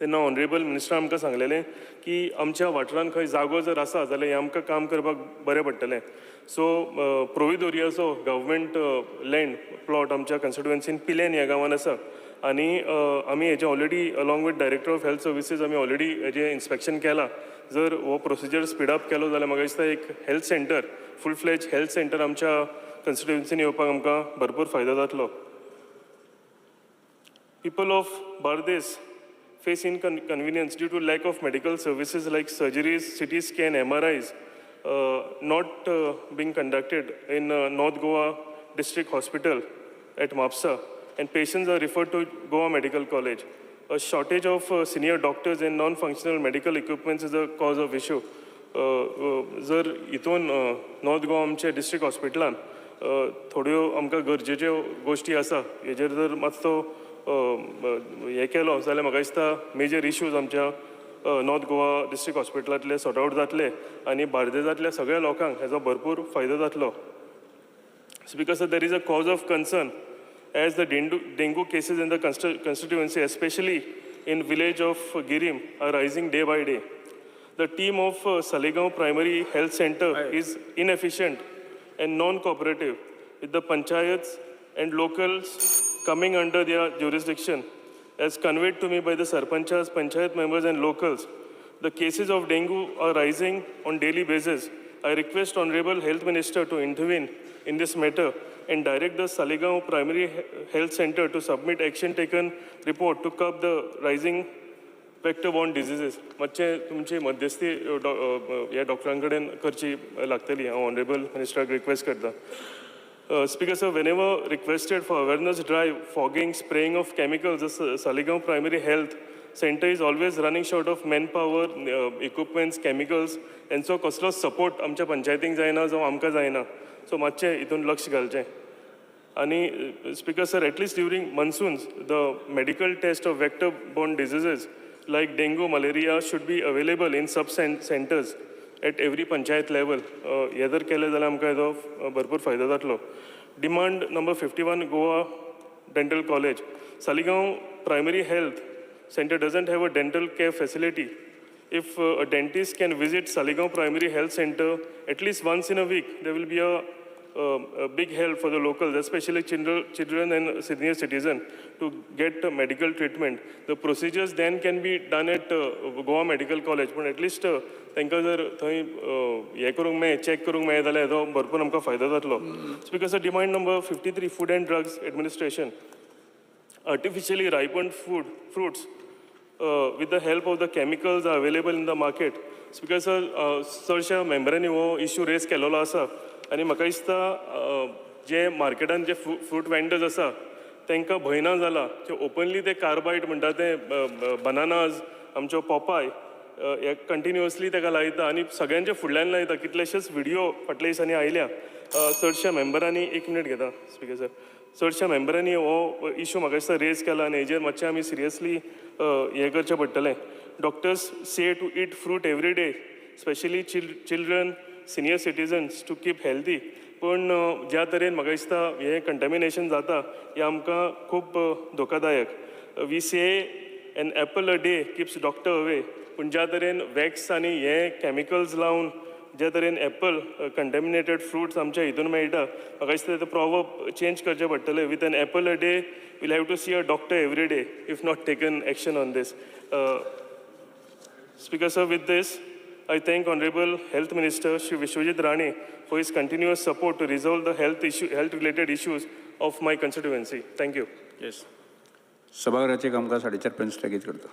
तेन्ना ऑनरेबल मिनिस्टर आमकां सांगलेलें की आमच्या वाठारांत खंय जागो जर आसा जाल्यार हें आमकां काम करपाक बरें पडटलें. सो प्रोविदोरियाचो गव्हर्मेंट लँड प्लॉट आमच्या कॉन्स्टिट्युएन्सीन पिलेन ह्या गांवांत आसा आनी आमी हेजें already along with director of health services आमी ऑलरेडी हेजें इन्स्पेक्शन केलां. जर हो प्रोसिजर स्पीडअप केलो जाल्यार म्हाका दिसता एक हेल्थ सेंटर फूल फ्लेज हेल्थ सेंटर आमच्या कॉन्स्टिट्युएन्सीन येवपाक आमकां भरपूर फायदो जातलो. People of Bardez face inconvenience due to lack of medical services like surgeries, CT scan, MRIs not being conducted in North Goa District Hospital at Mapsa. and patients are referred to Goa Medical College. A shortage of senior doctors and non-functional medical equipments is a cause of issue. जर हितून north Goa आमच्या district हॉस्पिटलान थोड्यो आमकां गरजेच्यो गोश्टी आसा हेजेर जर मातसो हे केलो जाल्यार म्हाका दिसता मेजर इश्यूज आमच्या नॉर्थ गोवा डिस्ट्रिक्ट हॉस्पिटलांतले सॉर्ट आवट जातले आनी बार्देजांतल्या सगळ्या लोकांक हेजो भरपूर फायदो जातलो. Because there is a cause of concern as the dengue cases in the constituency, especially in village of Girim, are rising day by day. The team of Saligaon Primary Health Center is inefficient and non-cooperative with the panchayats and locals coming under their jurisdiction. As conveyed to me by the sarpanchas, panchayat members and locals, the cases of dengue are rising on daily basis. I request Honorable Health Minister to intervene in this matter and direct the Saligaon Primary Health Center to submit action taken report to curb the rising vector-borne diseases. मातशे तुमची मध्यस्थी ह्या डॉक्टरां कडेन करची लागतली. हांव honourable मिनिस्टराक request करता. Speaker sir, whenever requested for awareness drive, fogging, spraying of chemicals, the Saligaon Primary Health Center is always running short of manpower, equipments, chemicals, and so कसलो support आमच्या पंचायतींक जायना जावं आमकां जायना. So मातशें हितून लक्ष घालचें. आणि Speaker sir, at least during monsoons, the medical test of vector-borne diseases like dengue, malaria should be available in sub-centers at every panchayat level. हे जर केलें जाल्यार आमकां हेजो भरपूर फायदो जातलो. Demand number 51, Goa Dental College. Saligaon Primary Health Center doesn't have a dental care facility. If a dentist can visit Saligaon Primary Health Center at least once in a week, there will be a big help for the locals, especially children and senior citizens, to get medical treatment. The procedures then can be done at Goa Medical College, but at least तांकां जर थंय हे करूंक मेळ्ळें, check करूंक मेळ्ळें जाल्यार हेजो भरपूर आमकां फायदो जातलो. Because of demand number 53, Food and Drugs Administration. Artificially ripened fruits with the help of the chemicals are available in the market. Because चडशा मेंबरांनी हो इश्यू रेज केलेलो आसा आनी म्हाका दिसता जे मार्केटान जे फ्रूट वेंडर्स आसा तांकां भंय ना जाला जे ओपनली ते कार्बायड म्हणटा ते बनानाज आमच्यो पोपाय हे कंटिन्युअसली ताका लायता आनी सगळ्यांच्या फुडल्यान लायता. कितलेशेच व्हिडियो फाटल्या दिसांनी आयल्या. चडशा मेंबरांनी एक मिनट घेता स्पिकर सर. चडशा मेंबरांनी हो इश्यू म्हाका दिसता रेज केला आनी हेजेर मातशें आमी सिरियसली हें करचें पडटलें. Doctors say to eat fruit every day, specially children, senior citizens, to keep healthy. पूण ज्या तरेन म्हाका दिसता हें कंटेमिनेशन जाता हें आमकां खूब धोकादायक. We say an apple a day keeps doctor away. पूण ज्या तरेन वॅक्स आनी हे कॅमिकल्स लावन ज्या तरेन एप्पल कंटेमिनेटेड फ्रुट्स आमच्या हितून मेळटा म्हाका दिसता तें प्रॉवर्ब चेंज करचें पडटलें. With an apple a day will have to see a doctor every day if not taken action on this. Speaker sir, with this I thank Honorable Health Minister Shri Vishwajit Rane for his continuous support to resolve the health related issues of my constituency. Thank you. Yes. सभागृहाचे कामकाज 4:30 पर्यंत स्थगित करतो.